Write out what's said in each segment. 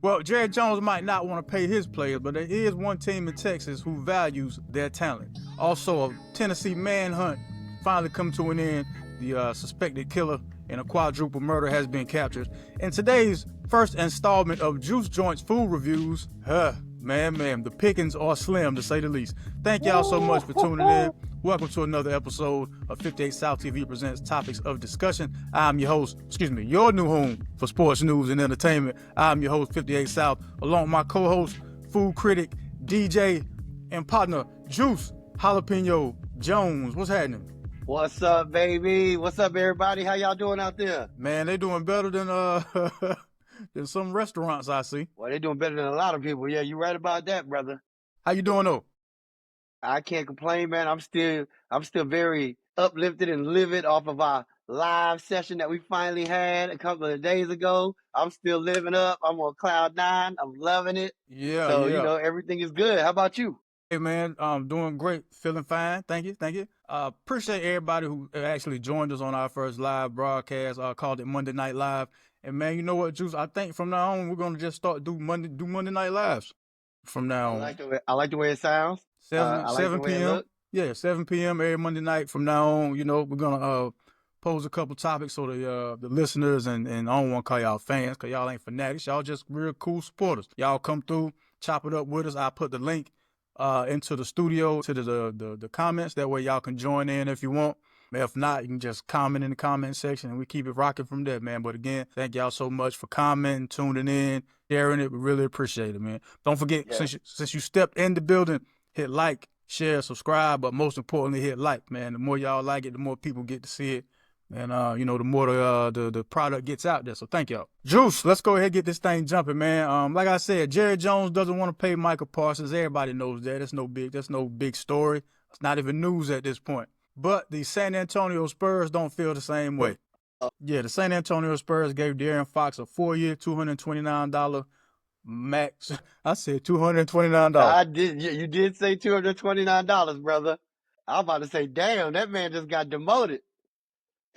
Well, Jerry Jones might not want to pay his players, but there is one team in Texas who values their talent. Also, a Tennessee manhunt finally come to an end. The suspected killer in a quadruple murder has been captured. In today's first installment of Joose Joints food reviews, man, the pickings are slim to say the least. Thank y'all so much for tuning in. Welcome to another episode of 58South TV presents Topics of Discussion. I'm your host, your new home for sports news and entertainment. I'm your host, 58South, along with my co-host, food critic, DJ, and partner, Joose Jalapeno Jones. What's happening? What's up, baby? What's up, everybody? How y'all doing out there? Man, they doing better than than some restaurants I see. Well, they doing better than a lot of people. Yeah, you're right about that, brother. How you doing though? I can't complain, man. I'm still very uplifted and livid off of our live session that we finally had a couple of days ago. I'm still living up. I'm on cloud nine. I'm loving it. Yeah, so, yeah. Everything is good. How about you? Hey man, doing great, feeling fine. Thank you. Appreciate everybody who actually joined us on our first live broadcast. Called it Monday Night Live. And man, you know what, Joose? I think from now on we're gonna just start do Monday Night Lives. From now on. I like the way it sounds. 7 p.m. Yeah, 7 p.m. every Monday night. From now on, we're gonna pose a couple topics so the listeners and I don't want to call y'all fans because y'all ain't fanatics. Y'all just real cool supporters. Y'all come through, chop it up with us. I put the link into the studio to the comments. That way y'all can join in if you want. If not, you can just comment in the comment section and we keep it rocking from there, man. But again, thank y'all so much for commenting, tuning in, sharing it. We really appreciate it, man. Don't forget, since you stepped in the building, hit like, share, subscribe, but most importantly, hit like, man. The more y'all like it, the more people get to see it. And, the more the product gets out there. So thank y'all. Joose, let's go ahead and get this thing jumping, man. Like I said, Jerry Jones doesn't want to pay Michael Parsons. Everybody knows that. That's no big story. It's not even news at this point. But the San Antonio Spurs don't feel the same way. Yeah, the San Antonio Spurs gave De'Aaron Fox a 4-year, $229 max. I said $229. I did. You did say $229, brother. I was about to say, damn, that man just got demoted.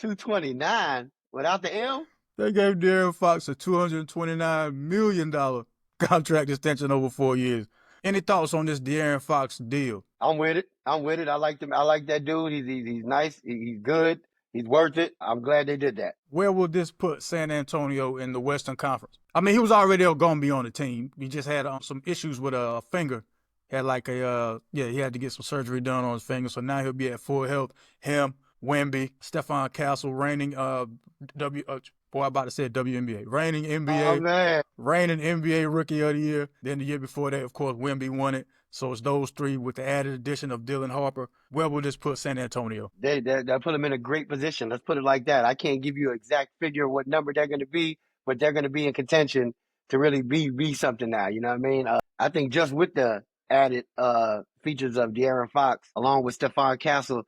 $229 without the M. They gave De'Aaron Fox a $229 million contract extension over 4 years. Any thoughts on this De'Aaron Fox deal? I'm with it. I like him. I like that dude. He's nice. He's good. He's worth it. I'm glad they did that. Where will this put San Antonio in the Western Conference? I mean, he was already going to be on the team. He just had some issues with a finger. Had he had to get some surgery done on his finger. So now he'll be at full health. Him, Wemby, Stephon Castle, reigning WNBA. Reigning NBA Rookie of the Year. Then the year before that, of course, Wemby won it. So it's those three with the added addition of Dylan Harper. Where will this put San Antonio? They put them in a great position. Let's put it like that. I can't give you an exact figure of what number they're going to be, but they're going to be in contention to really be something now. You know what I mean? I think just with the added features of De'Aaron Fox, along with Stephon Castle,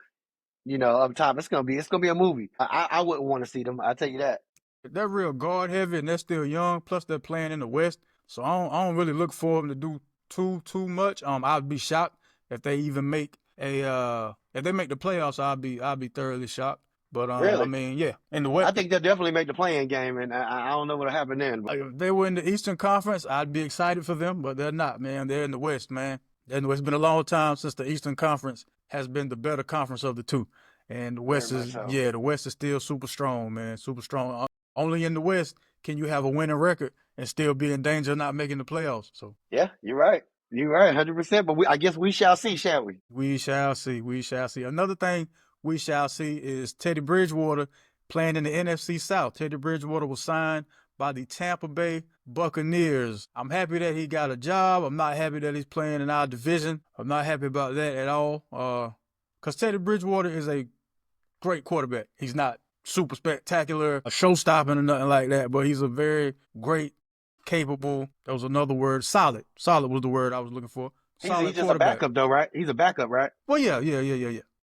up top, it's gonna be a movie. I wouldn't want to see them. I'll tell you that. They're real guard heavy and they're still young. Plus they're playing in the West, so I don't really look for them to do too much. I'd be shocked if they even make if they make the playoffs. I'd be thoroughly shocked. But really? I mean, yeah, in the West, I think they'll definitely make the playing game, and I don't know what'll happen then. But if they were in the Eastern Conference, I'd be excited for them. But they're not, man. They're in the West, man. It's been a long time since the Eastern Conference has been the better conference of the two. And the West the West is still super strong, man. Super strong. Only in the West can you have a winning record and still be in danger of not making the playoffs. So yeah, you're right. You're right, 100%. But I guess we shall see, shall we? We shall see. Another thing we shall see is Teddy Bridgewater playing in the NFC South. Teddy Bridgewater was signed by the Tampa Bay Buccaneers. I'm happy that he got a job. I'm not happy that he's playing in our division. I'm not happy about that at all. Because Teddy Bridgewater is a great quarterback. He's not super spectacular, a show-stopping or nothing like that, but he's a very great, capable, that was another word, solid. Solid was the word I was looking for. He's just a backup though, right? He's a backup, right? Well, yeah.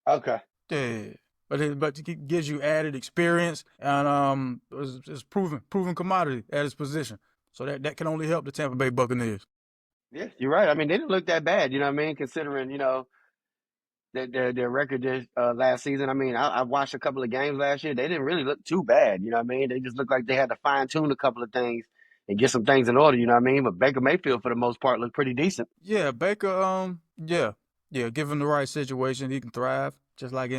Okay. Yeah. But it gives you added experience and it's proven commodity at his position. So that can only help the Tampa Bay Buccaneers. Yeah, you're right. I mean, they didn't look that bad, you know what I mean? Considering, their record last season. I mean, I watched a couple of games last year. They didn't really look too bad, you know what I mean? They just looked like they had to fine tune a couple of things and get some things in order. You know what I mean? But Baker Mayfield, for the most part, looked pretty decent. Yeah, Baker. Yeah. Given the right situation, he can thrive just like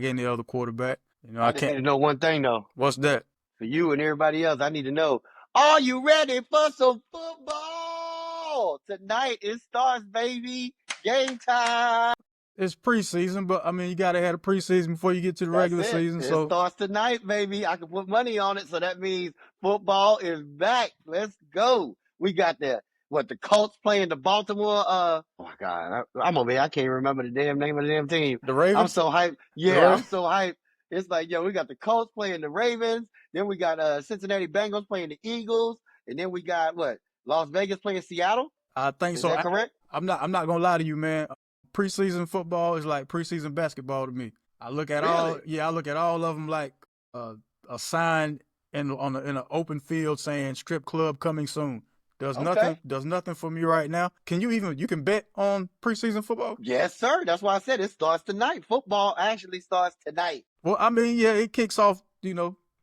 any other quarterback. You know, I I just need can't. to know one thing though. What's that? For you and everybody else, I need to know: are you ready for some football? Tonight it starts, baby. Game time. It's preseason, but I mean, you gotta have a preseason before you get to the That's regular it. season. It So starts tonight, baby. I can put money on it, so that means football is back. Let's go. We got the Colts playing the Baltimore. Oh my God, I'm over here. I can't remember the damn name of the damn team. the I'm Ravens, so hyped. the Yeah, Ra- I'm so hyped. It's like, yo, we got the Colts playing the Ravens. Then we got Cincinnati Bengals playing the Eagles, and then we got Las Vegas playing Seattle. I think Is so. that correct? I'm not gonna lie to you, man. Preseason football is like preseason basketball to me. Really? I look at all of them like a sign in an open field saying strip club coming soon. Okay. Does nothing for me right now. You can bet on preseason football? Yes, sir. That's why I said it starts tonight. Football actually starts tonight. Well, I mean, yeah, it kicks off,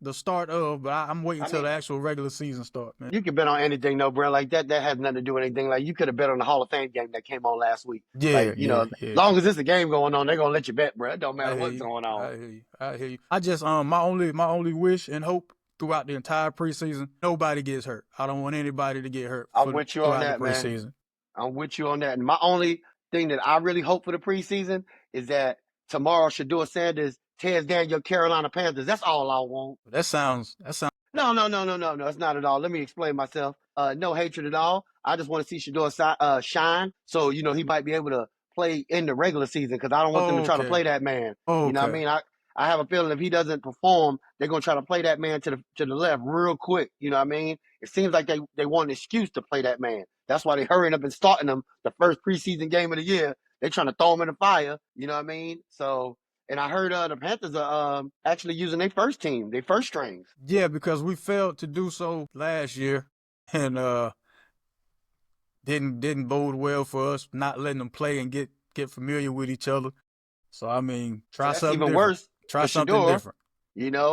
the start of, but I'm waiting I till mean, the actual regular season start, man. you can bet on anything, though, bro. Like that has nothing to do with anything. Like you could have bet on the Hall of Fame game that came on last week. Yeah, Like, yeah, as yeah. long as there's a game going on, they're gonna let you bet, bro. It don't I matter hear what's you. going on. I hear you. I hear you. I just my only wish and hope throughout the entire preseason, nobody gets hurt. I don't want anybody to get hurt I'm with you on throughout the that, man. preseason. I'm with you on that. And my only thing that I really hope for the preseason is that tomorrow Shador Sanders tears down your Carolina Panthers. That's all I want. That sounds No, no, no, no, no, no. It's not at all. Let me explain myself. No hatred at all. I just want to see Shador shine. So, he might be able to play in the regular season because I don't want them to try to okay. play that man. You know what I Okay. mean? I have a feeling if he doesn't perform, they're gonna try to play that man to the left real quick. You know what I mean? It seems like they want an excuse to play that man. That's why they're hurrying up and starting him the first preseason game of the year. They're trying to throw him in the fire. You know what I mean? So, and I heard the Panthers are actually using their first team, their first strings. Yeah, because we failed to do so last year and didn't bode well for us, not letting them play and get familiar with each other. So I mean, So try that's something even different. worse Try for something Shador. different.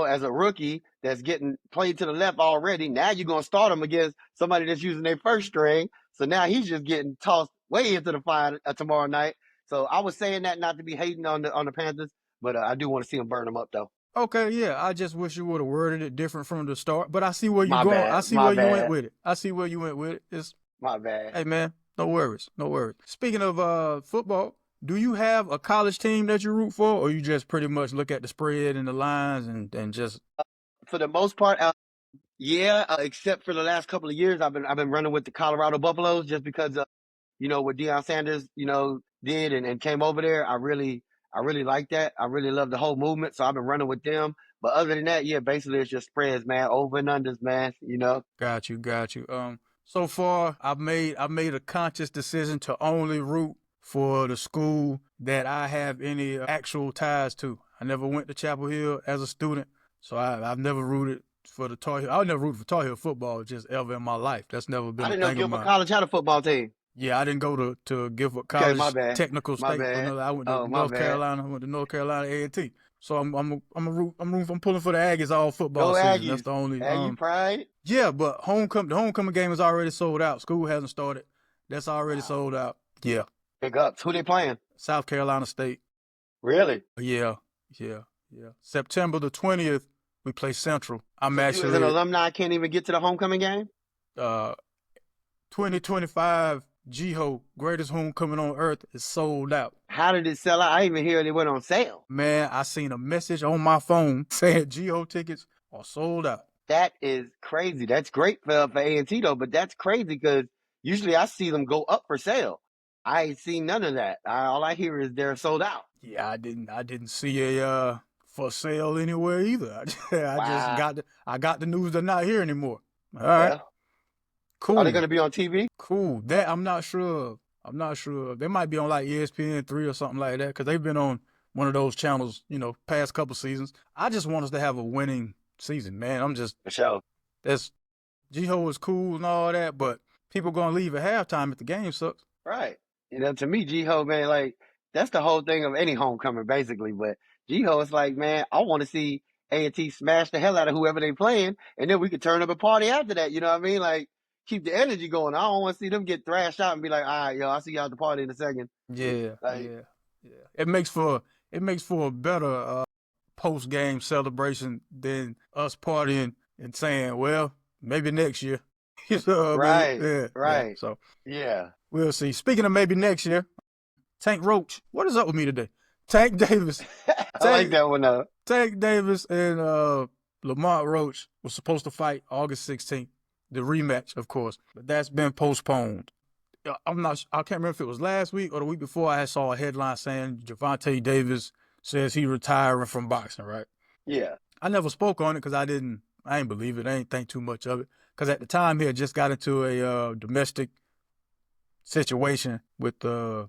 As a rookie that's getting played to the left already. Now you're gonna start him against somebody that's using their first string. So now he's just getting tossed way into the fire tomorrow night. So I was saying that not to be hating on the Panthers, but I do want to see them burn them up though. Okay, yeah. I just wish you would have worded it different from the start. But I see where you're My going. I bad. see My where you went bad. with it. I see where you went with it. My bad. Hey man, no worries. No worries. Speaking of football, do you have a college team that you root for, or you just pretty much look at the spread and the lines and just For the most part, yeah. Except for the last couple of years, I've been running with the Colorado Buffaloes just because what Deion Sanders, did and came over there. I really like that. I really love the whole movement. So I've been running with them. But other than that, yeah, basically it's just spreads, man. Over and unders, man. got you. So far I've made a conscious decision to only root for the school that I have any actual ties to. I never went to Chapel Hill as a student, so I've never rooted for the Tar Heel. I never rooted for Tar Heel football just ever in my life. That's never I been a didn't know thing of Guilford mine. College had a football team. Yeah, I didn't go to Guilford Okay, my College bad. Technical My State, but bad. no, I went to Oh, my North bad. Carolina. I went to North Carolina A&T. So I'm pulling for the Aggies all football Go season. That's Aggies. the only Aggie pride. yeah, but the homecoming game is already sold out. School hasn't started. That's already Wow. sold out. Yeah, Big ups. Who they playing? South Carolina State. Really? Yeah, yeah. September the 20th, we play Central. I'm So you as an actually alumni can't even get to the homecoming game? uh 2025 GHO greatest homecoming on earth is sold out. How did it sell out? I didn't even hear they went on sale. Man, I seen a message on my phone saying GO tickets are sold out. That is crazy. That's great for A&T though, but that's crazy because usually I see them go up for sale. I ain't seen none of that. All I hear is they're sold out. Yeah, I didn't see a for sale anywhere either. I just Wow. I got the news they're not here anymore. All right, Well, are they cool, going to be on TV? cool. That I'm not sure. I'm not sure. They might be on like ESPN3 or something like that because they've been on one of those channels, past couple seasons. I just want us to have a winning season, man. For sure. That's G-Ho is cool and all that, but people gonna leave at halftime if the game sucks. Right. To me, G-Ho, man, like, that's the whole thing of any homecoming, basically. But G-Ho is like, man, I want to see A&T smash the hell out of whoever they playing, and then we could turn up a party after that. You know what I mean? Like, keep the energy going. I don't want to see them get thrashed out and be like, all right, yo, I'll see y'all at the party in a second. Yeah, like, yeah. It makes for a better post game celebration than us partying and saying, well, maybe next year. You know what I mean? Yeah, right. Yeah. So yeah, we'll see. Speaking of maybe next year, Tank Roach. What is up with me today? Tank Davis. I like that one though. Tank Davis and Lamont Roach were supposed to fight August 16th, the rematch, of course, but that's been postponed. I can't remember if it was last week or the week before. I saw a headline saying Gervonta Davis says he's retiring from boxing, right? Yeah. I never spoke on it because I didn't believe it. I didn't think too much of it. Because at the time he had just got into a domestic situation with the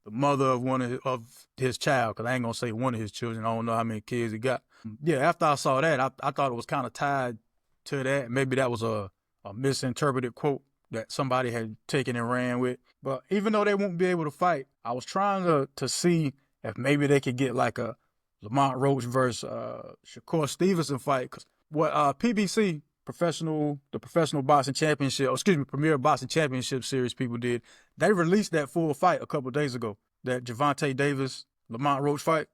mother of his child, because I ain't going to say one of his children. I don't know how many kids he got. Yeah, after I saw that, I thought it was kind of tied to that. Maybe that was a misinterpreted quote that somebody had taken and ran with. But even though they won't be able to fight, I was trying to see if maybe they could get like a Lamont Roach versus Shakur Stevenson fight. Because what PBC, the Professional Boxing Championship, Premier Boxing Championship Series people did, they released that full fight a couple days ago, that Gervonta Davis Lamont Roach fight.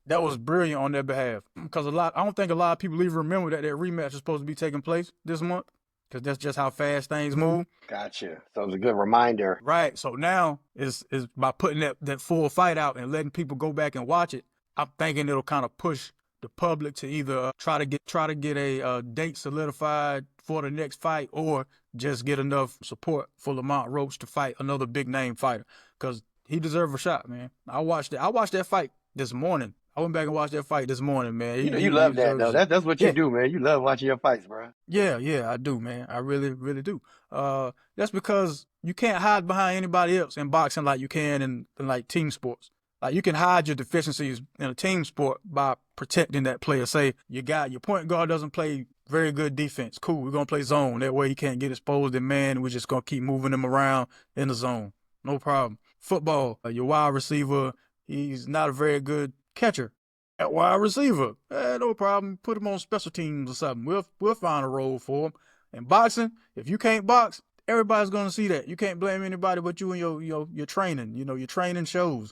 That was brilliant on their behalf, because I don't think a lot of people even remember that rematch is supposed to be taking place this month, because that's just how fast things move. Gotcha. So it was a good reminder. Right. So now is by putting that full fight out and letting people go back and watch it, I'm thinking it'll kind of push the public to either try to get a date solidified for the next fight, or just get enough support for Lamont Roach to fight another big name fighter, because he deserves a shot, man. I watched that fight this morning. I went back and watched that fight this morning, man. You love that though. That's what you do, man. You love watching your fights, bro. Yeah, I do, man. I really, really do. That's because you can't hide behind anybody else in boxing like you can in like team sports. Like, you can hide your deficiencies in a team sport by protecting that player. Say your point guard doesn't play very good defense. Cool, we're gonna play zone. That way he can't get exposed in man, and we're just gonna keep moving him around in the zone. No problem. Football, your wide receiver, he's not a very good catcher. At wide receiver, no problem. Put him on special teams or something. We'll find a role for him. In boxing, if you can't box, everybody's gonna see that. You can't blame anybody but you and your training. Your training shows.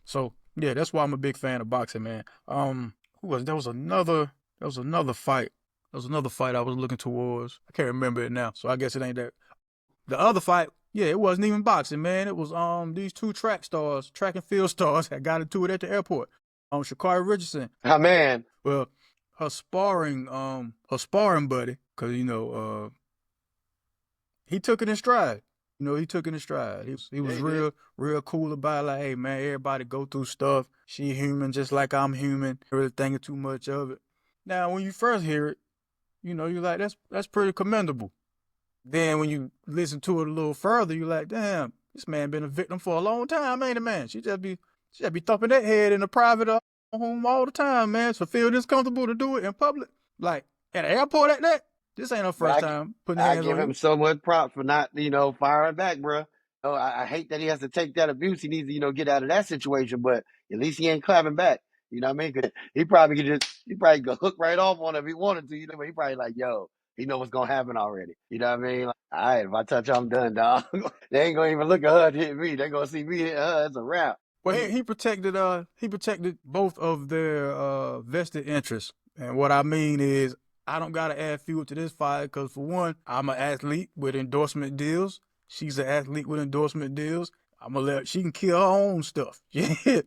So yeah, that's why I'm a big fan of boxing, man. There was another fight. There was another fight I was looking towards. I can't remember it now, so I guess it ain't that. The other fight, yeah, it wasn't even boxing, man. It was these two track and field stars that got into it at the airport. Sha'Carri Richardson. Oh man. Well, her sparring buddy, because he took it in stride. He took it in stride. He was real cool about it. Like, hey man, everybody go through stuff. She human just like I'm human. Really thinking too much of it. Now, when you first hear it, you're like, that's pretty commendable. Then when you listen to it a little further, you're like, damn, this man been a victim for a long time, ain't it, man? She just be thumping that head in a private home all the time, man. So feel this comfortable to do it in public, like at an airport like that. This ain't her first time putting hands on him. I give him so much props for not, firing back, bro. I hate that he has to take that abuse. He needs to, get out of that situation, but at least he ain't clapping back. You know what I mean? Cause he probably go hook right off on him if he wanted to. But he probably like, yo, he know what's gonna happen already. You know what I mean? Like, all right, if I touch her, I'm done, dog. They ain't gonna even look at her to hit me. They gonna see me hit her. It's a wrap. Well, he protected both of their vested interests, and what I mean is, I don't gotta add fuel to this fight because, for one, I'm an athlete with endorsement deals. She's an athlete with endorsement deals. I'm gonna let she can kill her own stuff. Yeah.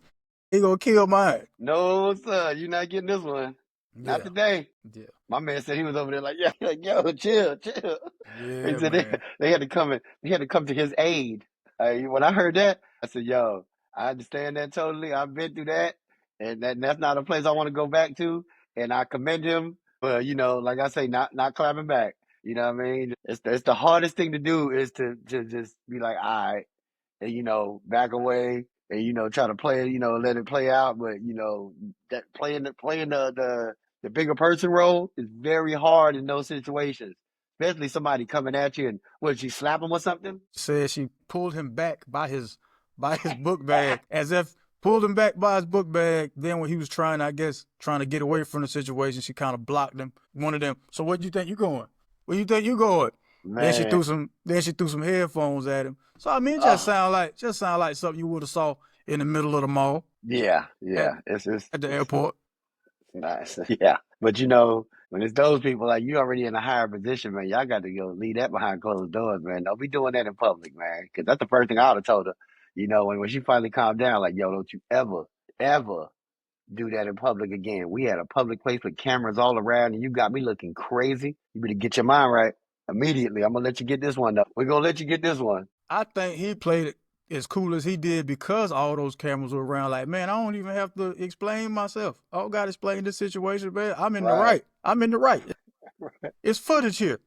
He gonna kill mine. No, sir. You're not getting this one. Yeah. Not today. Yeah. My man said he was over there like, yo, chill. Yeah, he said man. they had to come to his aid. When I heard that, I said, yo, I understand that totally. I've been through that, and that's not a place I want to go back to. And I commend him for, like I say, not clapping back. You know what I mean? It's the hardest thing to do is to just be like, all right, and back away. And try to play it, let it play out. But that playing the bigger person role is very hard in those situations, especially somebody coming at you and would she slap him or something? Said she pulled him back by his book bag as if pulled him back by his book bag. Then when he was trying to get away from the situation, she kind of blocked him. One of them. So where do you think you going? Where you think you going? Man. Then she threw some headphones at him. So I mean, it just sound like something you would have saw in the middle of the mall. Yeah. It's at the airport. Nice. Yeah. But you know, when it's those people, like, you already in a higher position, man, y'all got to go leave that behind closed doors, man. Don't be doing that in public, man. Because that's the first thing I would have told her. You know, when she finally calmed down, like, yo, don't you ever do that in public again. We had a public place with cameras all around, and you got me looking crazy. You better get your mind right immediately. I'm gonna let you get this one, though. We're gonna let you get this one. I think he played it as cool as he did because all those cameras were around. Like, man, I don't even have to explain myself. I don't got to explain this situation, man. I'm in the right. I'm in the right. It's footage here.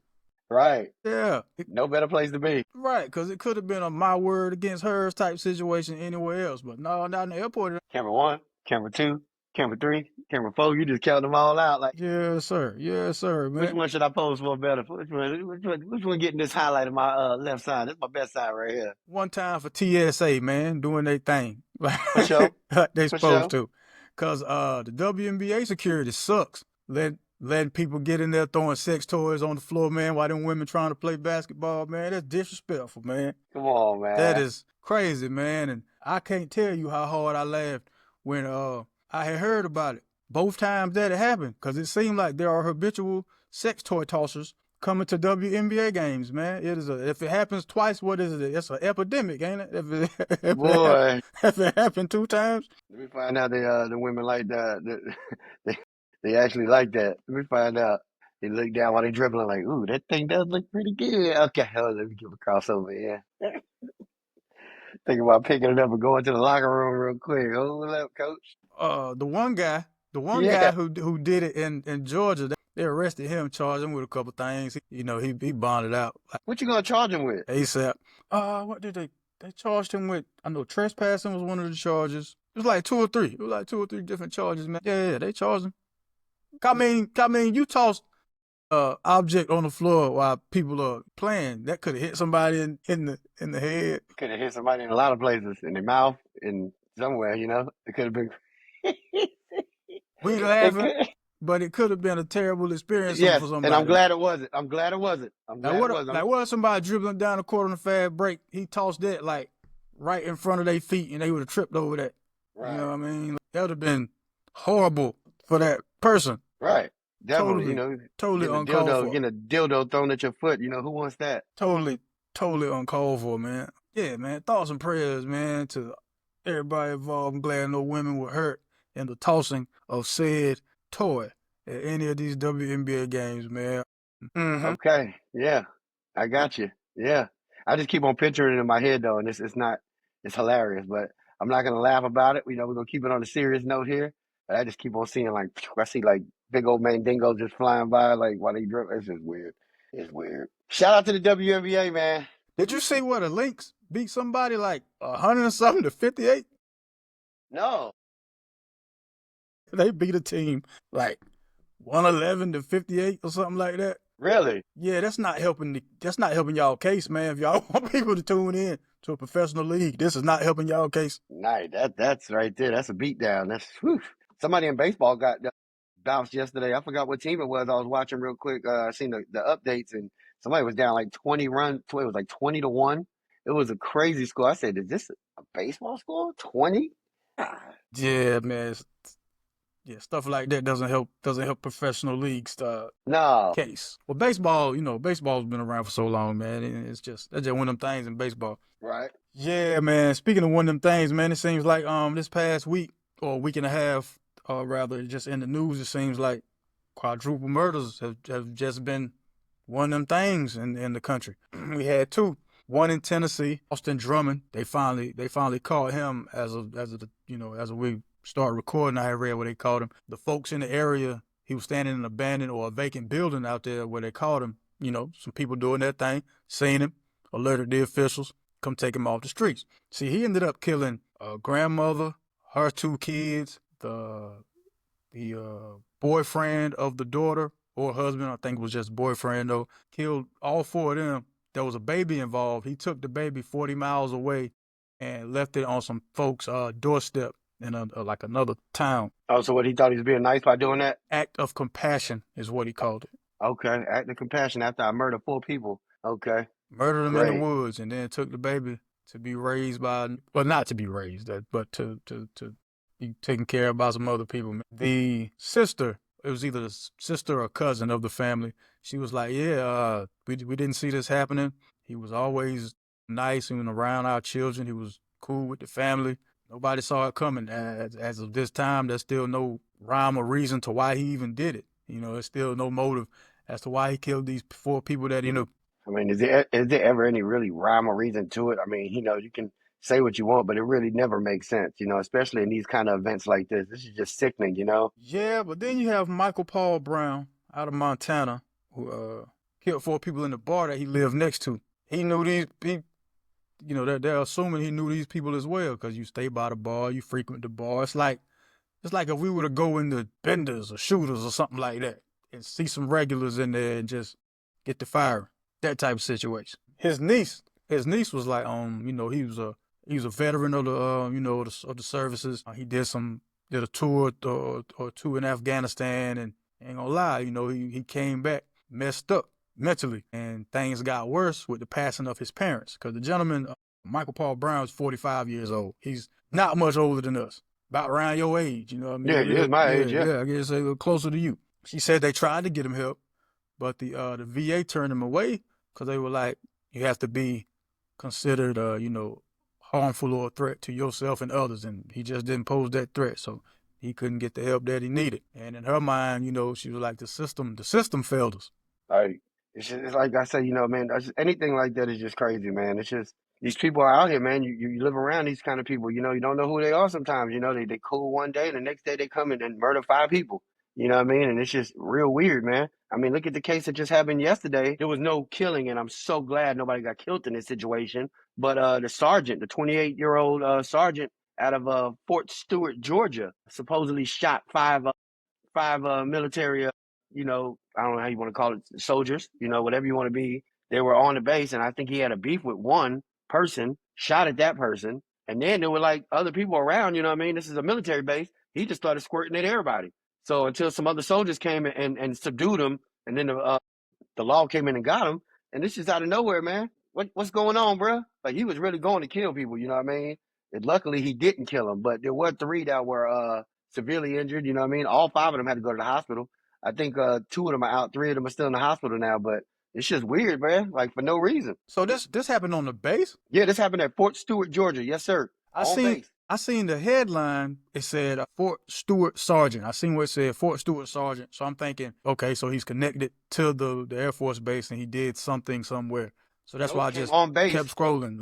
Right. Yeah. No better place to be. Right, because it could have been a my word against hers type situation anywhere else. But no, not in the airport. Camera 1, camera 2, camera 3, camera 4. You just count them all out. Like, yes, sir, man. Which one should I pose for better? Which one getting this highlight of my left side? That's my best side right here. One time for TSA, man, doing their thing. For sure. They supposed to. Because the WNBA security sucks. Letting people get in there throwing sex toys on the floor, man, while them women trying to play basketball, man. That's disrespectful, man. Come on, man. That is crazy, man. And I can't tell you how hard I laughed when I had heard about it. Both times that it happened, because it seemed like there are habitual sex toy tossers coming to WNBA games, man. If it happens twice, what is it? It's an epidemic, ain't it? If it happened 2 times. Let me find out the women like that. They actually like that. Let me find out. They look down while they dribbling like, ooh, that thing does look pretty good. Okay, let me give a crossover, yeah. Think about picking it up and going to the locker room real quick. Hold up, coach. The one guy who did it in Georgia, they arrested him, charged him with a couple things. He bonded out. What you gonna charge him with? ASAP. What did they charged him with? I know trespassing was one of the charges. It was like 2 or 3. It was like 2 or 3 different charges, man. Yeah, they charged him. I mean, you tossed object on the floor while people are playing. That could have hit somebody in the head. Could have hit somebody in a lot of places, in their mouth, in somewhere. You know, it could have been. We laughing, but it could have been a terrible experience for somebody. And I'm glad it wasn't. Like, what somebody dribbling down the court on a fast break? He tossed that like right in front of their feet, and they would have tripped over that. Right. You know what I mean? That would have been horrible for that person. Right. Definitely, totally uncalled for. Getting a dildo thrown at your foot, who wants that? Totally uncalled for, man. Yeah, man. Thoughts and prayers, man, to everybody involved. I'm glad no women were hurt in the tossing of said toy at any of these WNBA games, man. Mm-hmm. Okay, yeah, I got you. Yeah, I just keep on picturing it in my head though, and it's hilarious, but I'm not gonna laugh about it. We're gonna keep it on a serious note here. But I just keep on seeing I see big old mandingo just flying by while they drip. It's just weird. It's weird. Shout out to the WNBA, man. Did you see where the Lynx beat somebody 100 and something to 58? No. They beat a team 111 to 58 or something like that. Really? Yeah, that's not helping y'all case, man. If y'all want people to tune in to a professional league, this is not helping y'all case. Nice. That's right there. That's a beatdown. That's whew. Somebody in baseball got bounced yesterday. I forgot what team it was. I was watching real quick. I seen the updates, and somebody was down 20 runs. It was 20-1. It was a crazy score. I said, "Is this a baseball score? 20?" Yeah, man. Yeah, stuff like that doesn't help professional leagues case. Well, baseball's been around for so long, man. And that's just one of them things in baseball. Right. Yeah, man. Speaking of one of them things, man, it seems like this past week or week and a half, rather, just in the news, it seems like quadruple murders have just been one of them things in the country. We had 2. One in Tennessee, Austin Drummond. They finally caught him as we start recording. I read what they called him. The folks in the area, he was standing in an abandoned or a vacant building out there where they caught him. Some people doing their thing, seen him, alerted the officials, come take him off the streets. See, he ended up killing a grandmother, her 2 kids, the boyfriend of the daughter or husband, I think it was just boyfriend though, killed all 4 of them. There was a baby involved. He took the baby 40 miles away and left it on some folks' doorstep. in like another town. Oh, so what, he thought he was being nice by doing that? Act of compassion is what he called it. Okay, act of compassion after I murdered 4 people. Okay, Murdered them in the great. woods, and then took the baby to be raised by, well, not to be raised, but to be taken care of by some other people. The sister, it was either the sister or cousin of the family. She was like, "Yeah, we didn't see this happening. He was always nice and around our children. He was cool with the family. Nobody saw it coming. As of this time, there's still no rhyme or reason to why he even did it. There's still no motive as to why he killed these 4 people that I mean, is there ever any really rhyme or reason to it? I mean, you can say what you want, but it really never makes sense, especially in these kind of events like this. This is just sickening. Yeah, but then you have Michael Paul Brown out of Montana who killed 4 people in the bar that he lived next to. He knew these people. They're assuming he knew these people as well because you stay by the bar, you frequent the bar. It's like if we were to go into Benders or Shooters or something like that and see some regulars in there and just get the fire. That type of situation. His niece was like, he was a veteran of the, of the services. He did a tour or two in Afghanistan, and ain't gonna lie, he came back messed up mentally, and things got worse with the passing of his parents. Because the gentleman, Michael Paul Brown, is 45 years old. He's not much older than us, about around your age. You know what I mean? Yeah, yeah, my age, yeah. I guess a little closer to you. She said they tried to get him help, but the VA turned him away because they were like, you have to be considered, harmful or a threat to yourself and others, and he just didn't pose that threat, so he couldn't get the help that he needed. And in her mind, she was like, the system failed us. Like, it's like I said, man, anything like that is just crazy, man. It's just these people are out here, man. You live around these kind of people, you don't know who they are sometimes. They cool one day, the next day they come in and murder 5 people. You know what I mean? And it's just real weird, man. I mean, look at the case that just happened yesterday. There was no killing, and I'm so glad nobody got killed in this situation. But the sergeant, the 28-year-old sergeant out of Fort Stewart, Georgia, supposedly shot five military, I don't know how you want to call it, soldiers, whatever you want to be. They were on the base, and I think he had a beef with one person, shot at that person, and then there were like other people around. You know what I mean? This is a military base. He just started squirting at everybody. So until some other soldiers came and subdued him, and then the law came in and got him, and this is out of nowhere, man. What's going on, bro? Like, he was really going to kill people, you know what I mean? And luckily he didn't kill them, but there were 3 that were severely injured, you know what I mean? All 5 of them had to go to the hospital. I think 2 of them are out, 3 of them are still in the hospital now, but it's just weird, man. Like, for no reason. So this happened on the base? Yeah, this happened at Fort Stewart, Georgia. Yes, sir. I seen the headline. It said Fort Stewart Sergeant. I seen where it said Fort Stewart Sergeant. So I'm thinking, okay, so he's connected to the Air Force base and he did something somewhere. So that's why I just kept scrolling.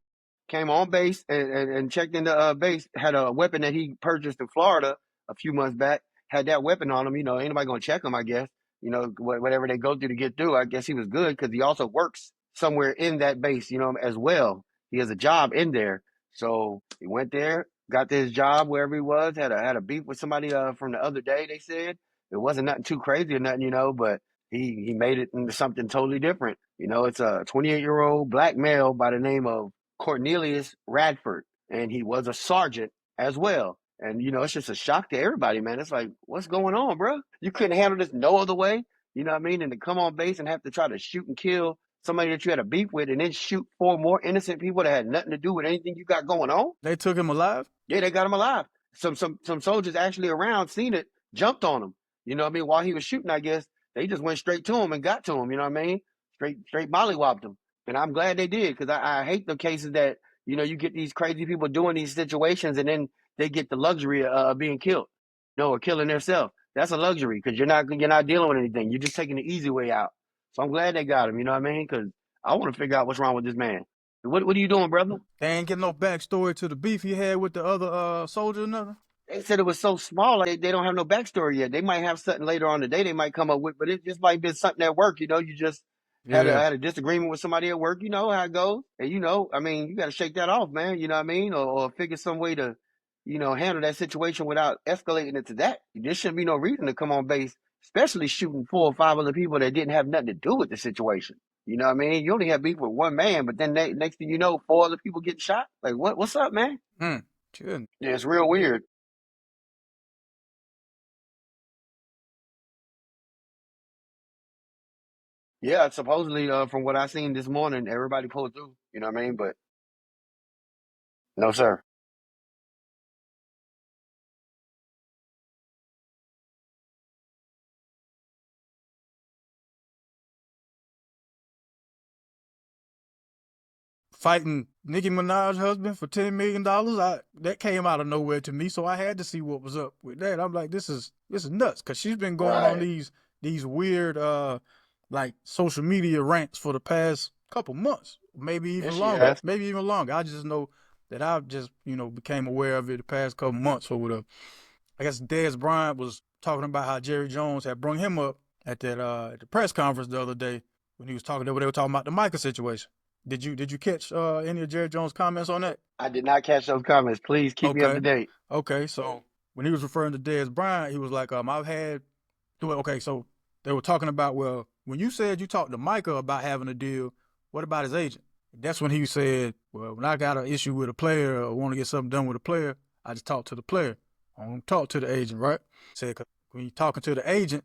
Came on base and checked into base. Had a weapon that he purchased in Florida a few months back. Had that weapon on him. Ain't nobody gonna check him, I guess. Whatever they go through to get through, I guess he was good because he also works somewhere in that base, as well. He has a job in there. So he went there, got to his job wherever he was, had a beef with somebody from the other day, they said. It wasn't nothing too crazy or nothing, but he made it into something totally different. It's a 28-year-old black male by the name of Cornelius Radford, and he was a sergeant as well. And, it's just a shock to everybody, man. It's like, what's going on, bro? You couldn't handle this no other way, you know what I mean? And to come on base and have to try to shoot and kill somebody that you had a beef with and then shoot 4 more innocent people that had nothing to do with anything you got going on. They took him alive? Yeah, they got him alive. Some soldiers actually around seen it, jumped on him. You know what I mean? While he was shooting, I guess, they just went straight to him and got to him, you know what I mean? Straight mollywopped him. And I'm glad they did, because I hate the cases that, you get these crazy people doing these situations and then they get the luxury of being killed, or killing themselves. That's a luxury because you're not dealing with anything. You're just taking the easy way out. So I'm glad they got him, you know what I mean? Because I want to figure out what's wrong with this man. What are you doing, brother? They ain't getting no backstory to the beef he had with the other soldier or nothing? They said it was so small, like they don't have no backstory yet. They might have something later on today they might come up with, but it just might be something at work, you just had a disagreement with somebody at work, you know how it goes. And I mean, you got to shake that off, man, you know what I mean? Or figure some way to, handle that situation without escalating it to that. There shouldn't be no reason to come on base, especially shooting 4 or 5 other people that didn't have nothing to do with the situation. You know what I mean? You only have beef with one man, but then next thing you know, 4 other people get shot. Like, what's up, man? Good. Yeah, it's real weird. Yeah, supposedly, from what I seen this morning, everybody pulled through. You know what I mean? But no, sir. Fighting Nicki Minaj's husband for $10 million, that came out of nowhere to me. So I had to see what was up with that. I'm like, this is nuts, because she's been going on Right. these weird like social media rants for the past couple months, maybe Yes, even she longer, has. maybe even longer. I just know that I just became aware of it the past couple months or whatever. I guess Dez Bryant was talking about how Jerry Jones had brung him up at that at the press conference the other day when he was talking. They were talking about the Micah situation. Did you catch any of Jerry Jones' comments on that? I did not catch those comments. Please keep me up to Okay, date. okay. So when he was referring to Dez Bryant, he was like, I've had. Okay, so they were talking about, well, when you said you talked to Micah about having a deal, what about his agent? That's when he said, well, when I got an issue with a player or want to get something done with a player, I just talk to the player. I don't talk to the agent, right? Said, 'cause when you're talking to the agent,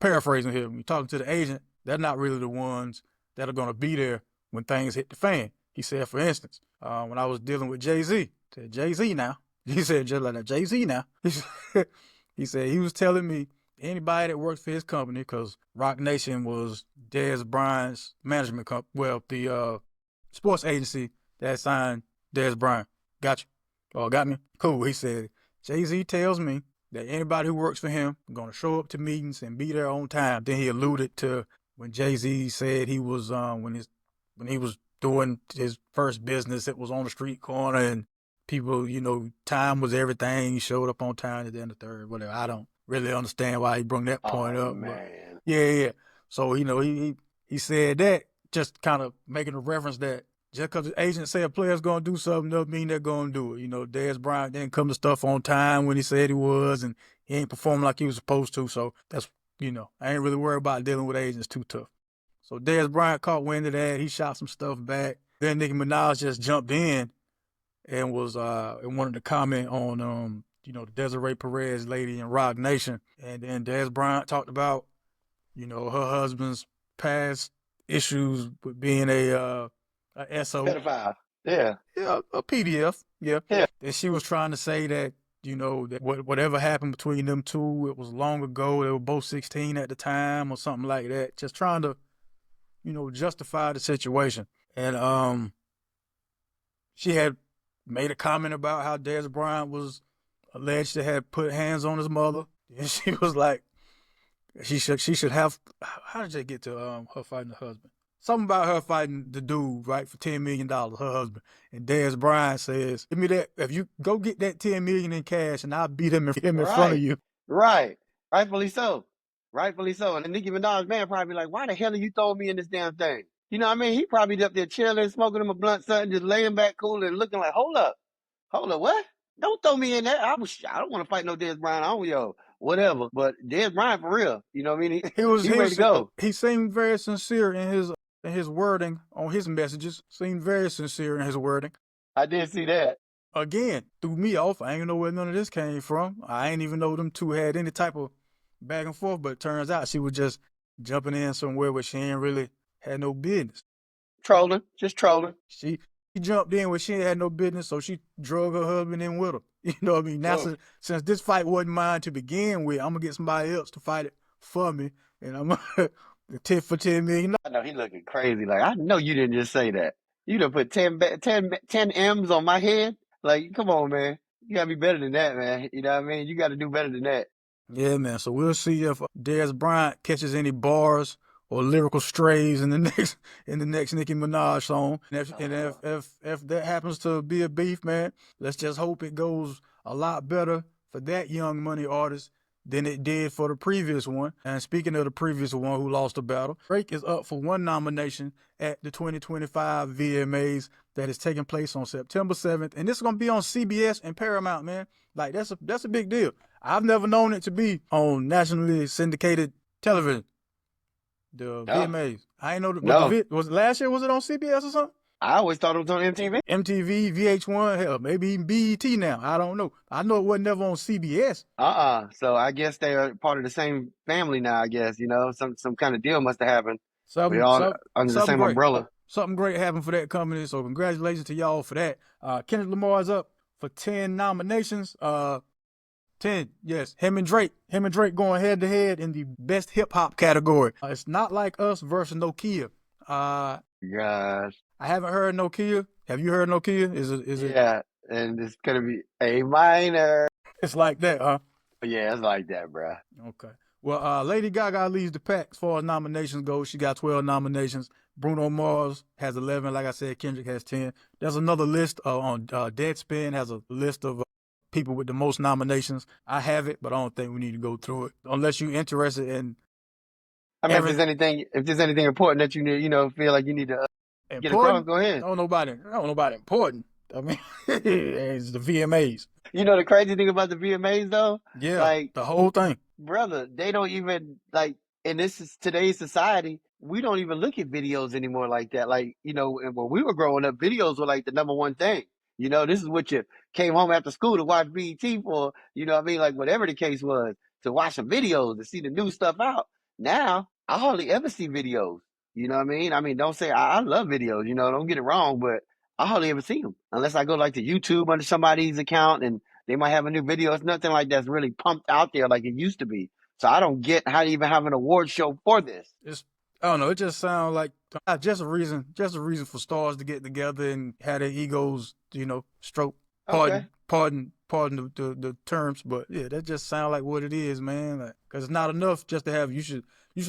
paraphrasing here, when you're talking to the agent, they're not really the ones that are going to be there when things hit the fan. He said, for instance, when I was dealing with Jay-Z, said, Jay-Z now. He said, just like that, Jay-Z now. He said, he was telling me anybody that worked for his company, because Rock Nation was Dez Bryant's management company. Well, the sports agency that signed Dez Bryant. Got you? Oh, got me? Cool. He said, Jay-Z tells me that anybody who works for him is going to show up to meetings and be there on time. Then he alluded to when Jay-Z said he was when he was doing his first business, it was on the street corner, and people, time was everything. He showed up on time at the end of the third, whatever. I don't really understand why he brought that Oh point up, but man. yeah. So he said that, just kind of making a reference that just because the agent say a player's gonna do something doesn't mean they're gonna do it. Dez Bryant didn't come to stuff on time when he said he was, and he ain't performing like he was supposed to. So that's I ain't really worried about dealing with agents too tough. So Dez Bryant caught wind of that. He shot some stuff back. Then Nicki Minaj just jumped in and was and wanted to comment on the Desiree Perez lady in Rock Nation. And then Dez Bryant talked about her husband's past issues with being a SO. Pedophile. Yeah. Yeah, a PDF. Yeah. Yeah. And she was trying to say that, that whatever happened between them two, it was long ago. They were both 16 at the time or something like that. Just trying to, justify the situation. And she had made a comment about how Dez Bryant was alleged to have put hands on his mother. And she was like, she should have. How did they get to her fighting the husband? Something about her fighting the dude, right, for $10 million, her husband. And Dez Bryant says, "Give me that. If you go get that $10 million in cash, and I'll beat him in front of Right. you." Right. Rightfully so. Rightfully so. And Nicki Minaj man probably like, why the hell are you throwing me in this damn thing? You know what I mean? He probably up there chilling, smoking him a blunt, something, just laying back cool and looking like, hold up, what? Don't throw me in there. I don't want to fight no Dez Bryant. Whatever. But Dez Bryant for real. You know what I mean? He was He he ready to was go. he seemed very sincere in his wording on his messages. Seemed very sincere in his wording. I did see that. Again, threw me off. I ain't know where none of this came from. I ain't even know them two had any type of back and forth, but it turns out she was just jumping in somewhere where she ain't really had no business. Trolling. Just trolling. She jumped in where she ain't had no business, so she drug her husband in with her. You know what I mean? Now, since this fight wasn't mine to begin with, I'm going to get somebody else to fight it for me, and I'm going to tit for $10 million. I know he looking crazy. Like, I know you didn't just say that. You done put 10 M's on my head. Like, come on, man. You gotta be better than that, man. You know what I mean? You gotta do better than that. Yeah, man. So we'll see if Dez Bryant catches any bars or lyrical strays in the next Nicki Minaj song. And if that happens to be a beef, man, let's just hope it goes a lot better for that Young Money artist than it did for the previous one. And speaking of the previous one who lost the battle, Drake is up for one nomination at the 2025 VMAs that is taking place on September 7th. And this is going to be on CBS and Paramount, man. Like, that's a big deal. I've never known it to be on nationally syndicated television. The VMAs. I ain't know that. No. Was it last year? Was it on CBS or something? I always thought it was on MTV. MTV, VH1, hell, maybe even BET now. I don't know. I know it wasn't never on CBS. So I guess they are part of the same family now, I guess, some kind of deal must have happened. We Something, all something, under the something same great. umbrella. Something great happened for that company. So congratulations to y'all for that. Kendrick Lamar is up for 10 nominations. 10, yes. Him and Drake going head to head in the best hip hop category. It's Not Like Us versus Nokia. Gosh. I haven't heard Nokia. Have you heard Nokia? Is it? Yeah, and it's gonna be A minor. It's like that, huh? Yeah, it's like that, bro. Okay. Well, Lady Gaga leads the pack as far as nominations go. She got 12 nominations. Bruno Mars has 11. Like I said, Kendrick has 10. There's another list on Deadspin has a list of people with the most nominations. I have it, but I don't think we need to go through it unless you're interested in. I mean, if there's anything important that you need, feel like you need to get across, Important? go ahead. Don't nobody important. I mean, it's the VMAs. You know the crazy thing about the VMAs though? Yeah, Like, the whole thing. brother, they don't even like, and this is today's society. We don't even look at videos anymore like that. Like, and when we were growing up, videos were like the number one thing. This is what you came home after school to watch BET for, what I mean? Like, whatever the case was, to watch some videos, to see the new stuff out. Now, I hardly ever see videos. You know what I mean? I mean, don't say I love videos, don't get it wrong, but I hardly ever see them unless I go like to YouTube under somebody's account and they might have a new video. It's nothing like that's really pumped out there like it used to be. So I don't get how to even have an award show for this. I don't know. It just sounds like just a reason for stars to get together and have their egos, stroke. Pardon the terms, but yeah, that just sounds like what it is, man. Because it's not enough just to have. You should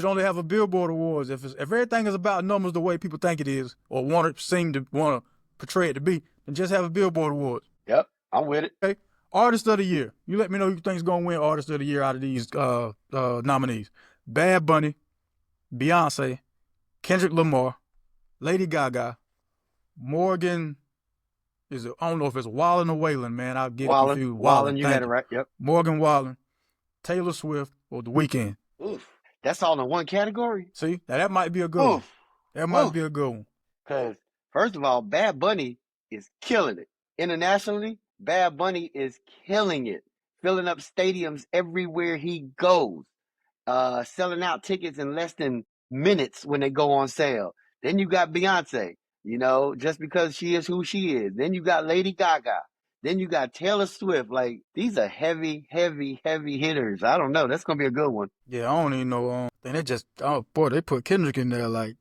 only have a Billboard Awards if everything is about numbers the way people think it is or want to portray it to be, then just have a Billboard Awards. Yep, I'm with it. Okay. Artist of the Year. You let me know who you think's gonna win Artist of the Year out of these nominees. Bad Bunny, Beyonce, Kendrick Lamar, Lady Gaga, Morgan. I don't know if it's Wallen or Waylon, man. I'll get confused. Wallen, you got it right. Yep. Morgan Wallen, Taylor Swift, or The Weeknd. Oof. That's all in one category? See? Now that might be a good one. That might be a good one. Because, first of all, Bad Bunny is killing it. Internationally, Bad Bunny is killing it. Filling up stadiums everywhere he goes. Selling out tickets in less than minutes when they go on sale. Then you got Beyonce, just because she is who she is. Then you got Lady Gaga. Then you got Taylor Swift. Like, these are heavy, heavy, heavy hitters. I don't know. That's going to be a good one. Yeah, I don't even know. And they put Kendrick in there, like,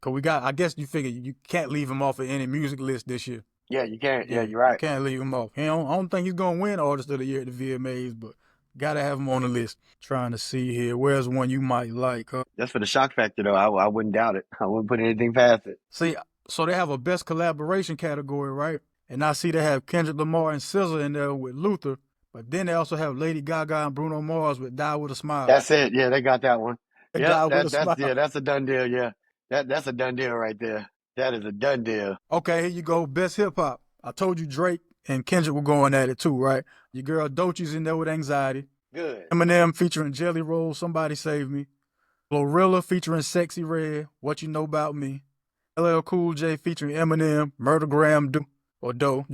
because I guess you figure you can't leave him off of any music list this year. Yeah, you can't. Yeah, you're right. You can't leave him off. I don't think he's going to win Artist of the Year at the VMAs, but got to have him on the list. Trying to see here. Where's one you might like? Just for the shock factor, though, I wouldn't doubt it. I wouldn't put anything past it. See, so they have a best collaboration category, right? And I see they have Kendrick Lamar and SZA in there with Luther, but then they also have Lady Gaga and Bruno Mars with Die With a Smile. That's it. Yeah, they got that one. Yeah, that's a done deal. Yeah, that's a done deal right there. That is a done deal. Okay, here you go. Best hip hop. I told you Drake and Kendrick were going at it too, right? Your girl Doechie's in there with Anxiety. Good. Eminem featuring Jelly Roll, Somebody Save Me. Glorilla featuring Sexy Red, What You Know About Me. LL Cool J featuring Eminem, Murdergram Do, or Do,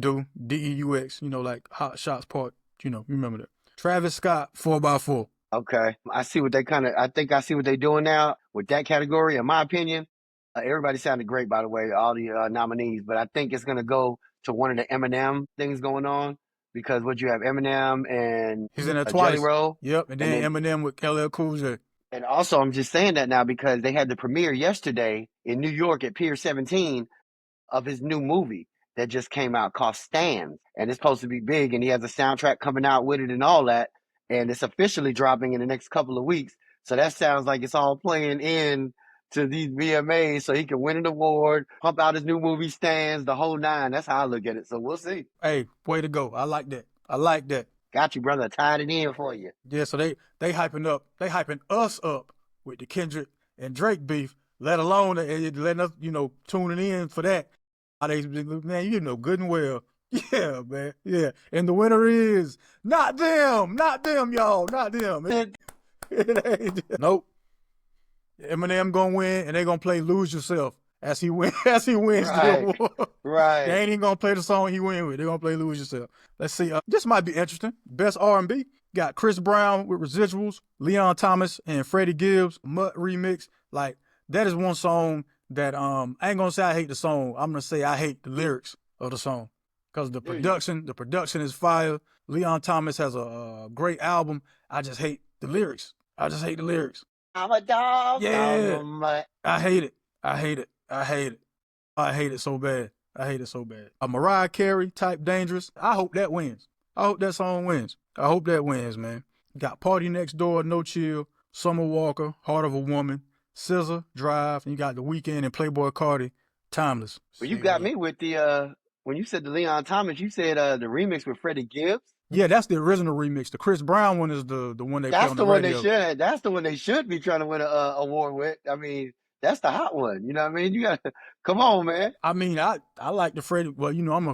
D-E-U-X, like Hot Shots Part, you remember that. Travis Scott, 4x4. Okay. I see what I see what they're doing now with that category, in my opinion. Everybody sounded great, by the way, all the nominees, but I think it's going to go to one of the Eminem things going on because what you have Eminem and he's in there twice. Jelly Roll. Yep, and then Eminem with LL Cool J. And also, I'm just saying that now because they had the premiere yesterday in New York at Pier 17 of his new movie that just came out called Stands. And it's supposed to be big, and he has a soundtrack coming out with it and all that. And it's officially dropping in the next couple of weeks. So that sounds like it's all playing in to these VMAs so he can win an award, pump out his new movie Stands, the whole nine. That's how I look at it. So we'll see. Hey, way to go. I like that. Got you, brother. Tied it in for you. Yeah, so they hyping us up with the Kendrick and Drake beef, let alone letting us, tuning in for that. Man, good and well. Yeah, man. Yeah. And the winner is not them, y'all. Not them. It ain't. Nope. Eminem gonna win, and they gonna play "Lose Yourself" as he wins. Right. The award. Right. They ain't even gonna play the song he win with. They're gonna play "Lose Yourself." Let's see. This might be interesting. Best R&B got Chris Brown with Residuals, Leon Thomas and Freddie Gibbs Mutt remix. Like that is one song that I ain't gonna say I hate the song. I'm gonna say I hate the lyrics of the song because the production is fire. Leon Thomas has a great album. I just hate the lyrics. I just hate the lyrics. I'm a dog. Yeah, I hate it. I hate it. I hate it. I hate it so bad. I hate it so bad. A Mariah Carey type Dangerous. I hope that wins. I hope that song wins. I hope that wins, man. Got Party Next Door, No Chill, Summer Walker, Heart of a Woman, SZA, Drive, and you got The Weeknd and Playboi Carti, Timeless. Well, you got me with the when you said the Leon Thomas, you said the remix with Freddie Gibbs. Yeah, that's the original remix. The Chris Brown one is the one they play on the radio. That's the one they should be trying to win an award with. I mean, that's the hot one. You know what I mean? You got to come on, man. I mean, I like the Freddie. Well, you know, I'm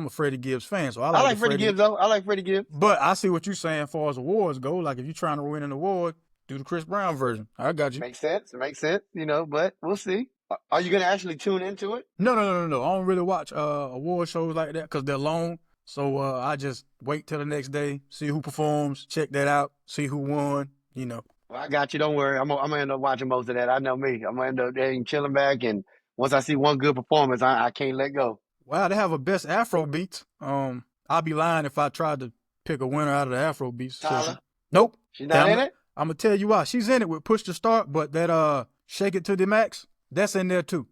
a Freddie Gibbs fan, so I like Freddie Gibbs though. I like Freddie Gibbs. But I see what you're saying as far as awards go. Like if you're trying to win an award, do the Chris Brown version. I got you. Makes sense. You know, but we'll see. Are you gonna actually tune into it? No. I don't really watch award shows like that because they're long. So I just wait till the next day, see who performs, check that out, see who won, you know. Well, I got you. Don't worry. I'm gonna end up watching most of that. I know me. I'm gonna end up chilling back, and once I see one good performance, I can't let go. Wow, they have a best Afro beats. I'd be lying if I tried to pick a winner out of the Afro beats. Tyler? Nope. She's not in it? I'm gonna tell you why. She's in it with Push to Start, but that Shake It to the Max, that's in there too.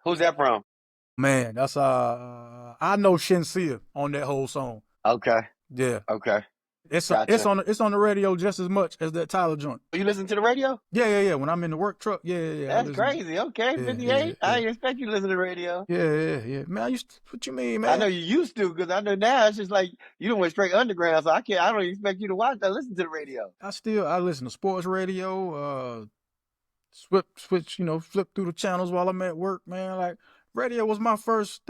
Who's that from? Man, that's I know Shenseea on that whole song. Okay. Yeah. Okay. It's on the radio just as much as that Tyler joint. You listen to the radio? Yeah. When I'm in the work truck, yeah. That's crazy. Okay, 58. Yeah. I didn't expect you to listen to the radio. Yeah. Man, what you mean, man? I know you used to, because I know now it's just like you don't went straight underground, so I don't expect you to listen to the radio. I listen to sports radio. Switch, flip through the channels while I'm at work, man. Like radio was my first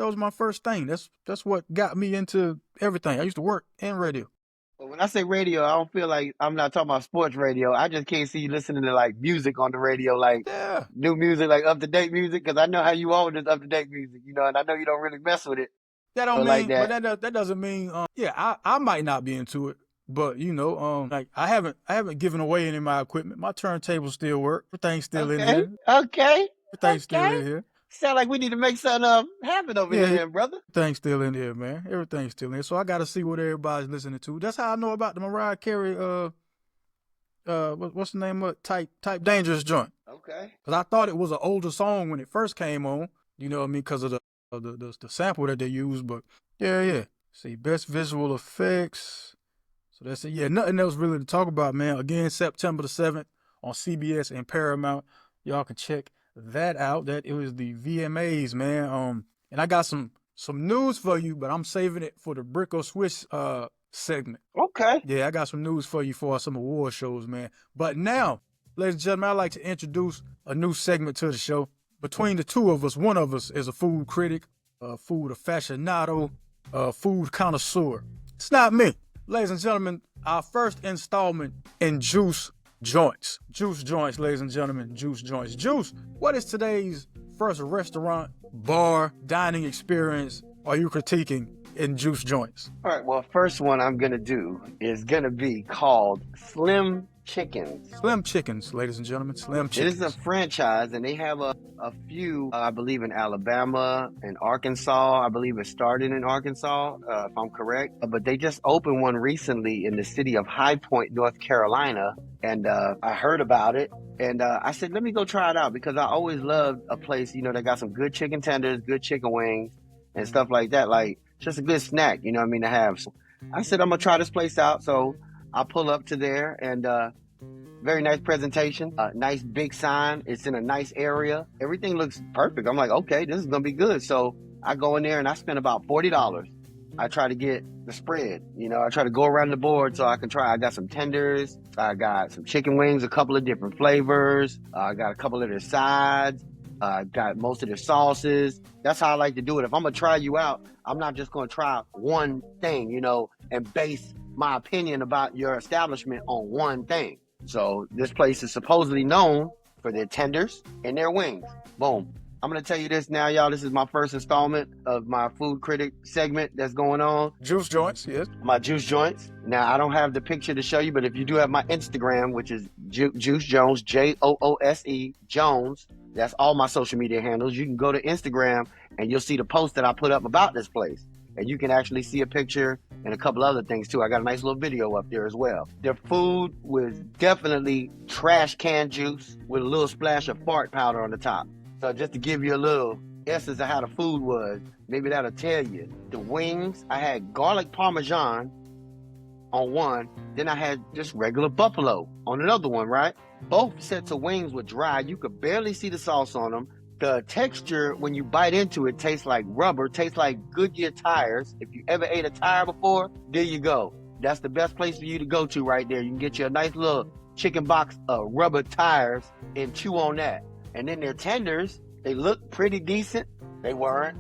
thing. That's what got me into everything. I used to work in radio. But when I say radio, I don't feel like I'm not talking about sports radio. I just can't see you listening to like music on the radio, like new music, like up-to-date music, because I know how you are with this up-to-date music, and I know you don't really mess with it. That don't mean, like that. But that doesn't mean, I might not be into it, but like I haven't given away any of my equipment. My turntables still work. Everything's still in here. Okay. Everything's still in here. Sound like we need to make something happen over here, brother. Everything's still in here, man. Everything's still in here. So I got to see what everybody's listening to. That's how I know about the Mariah Carey, what's the name of it? Type Dangerous joint. Okay. Because I thought it was an older song when it first came on. You know what I mean? Because of the sample that they used. But yeah. See, best visual effects. So that's it. Yeah, nothing else really to talk about, man. Again, September the 7th on CBS and Paramount. Y'all can check that out. That it was the VMAs, man. And I got some news for you, but I'm saving it for the Brick or Swish segment. Okay. Yeah, I got some news for you for some award shows, man. But now, ladies and gentlemen, I'd like to introduce a new segment to the show. Between the two of us, one of us is a food critic, a food aficionado, a food connoisseur. It's not me. Ladies and gentlemen, our first installment in Joose Joints. Joose Joints, ladies and gentlemen, Joose Joints. Joose, what is today's first restaurant, bar, dining experience are you critiquing in Joose Joints? All right, well, first one I'm going to do is going to be called Slim Chickens. Slim Chickens, ladies and gentlemen, Slim Chickens. It is a franchise, and they have a few, I believe, in Alabama and Arkansas. I believe it started in Arkansas, if I'm correct. But they just opened one recently in the city of High Point, North Carolina. And I heard about it. And I said, let me go try it out, because I always loved a place, that got some good chicken tenders, good chicken wings, and stuff like that. Like, just a good snack, to have. So I said, I'm going to try this place out. So I pull up to there, and very nice presentation, nice big sign. It's in a nice area. Everything looks perfect. I'm like, okay, this is going to be good. So I go in there and I spend about $40. I try to get the spread. I try to go around the board so I can try. I got some tenders. I got some chicken wings, a couple of different flavors. I got a couple of their sides. Got most of their sauces. That's how I like to do it. If I'm going to try you out, I'm not just going to try one thing, and base my opinion about your establishment on one thing. So this place is supposedly known for their tenders and their wings. Boom. I'm going to tell you this now, y'all. This is my first installment of my food critic segment that's going on. Joose Joints, yes. My Joose Joints. Now, I don't have the picture to show you, but if you do have my Instagram, which is Joose Jones, Joose Jones, That's all my social media handles. You can go to Instagram and you'll see the post that I put up about this place. And you can actually see a picture and a couple other things too. I got a nice little video up there as well. Their food was definitely trash can juice with a little splash of fart powder on the top. So just to give you a little essence of how the food was, maybe that'll tell you. The wings, I had garlic parmesan on one, then I had just regular buffalo on another one, right? Both sets of wings were dry. You could barely see the sauce on them. The texture, when you bite into it, tastes like rubber, tastes like Goodyear tires. If you ever ate a tire before, there you go. That's the best place for you to go to right there. You can get you a nice little chicken box of rubber tires and chew on that. And then their tenders, they look pretty decent. They weren't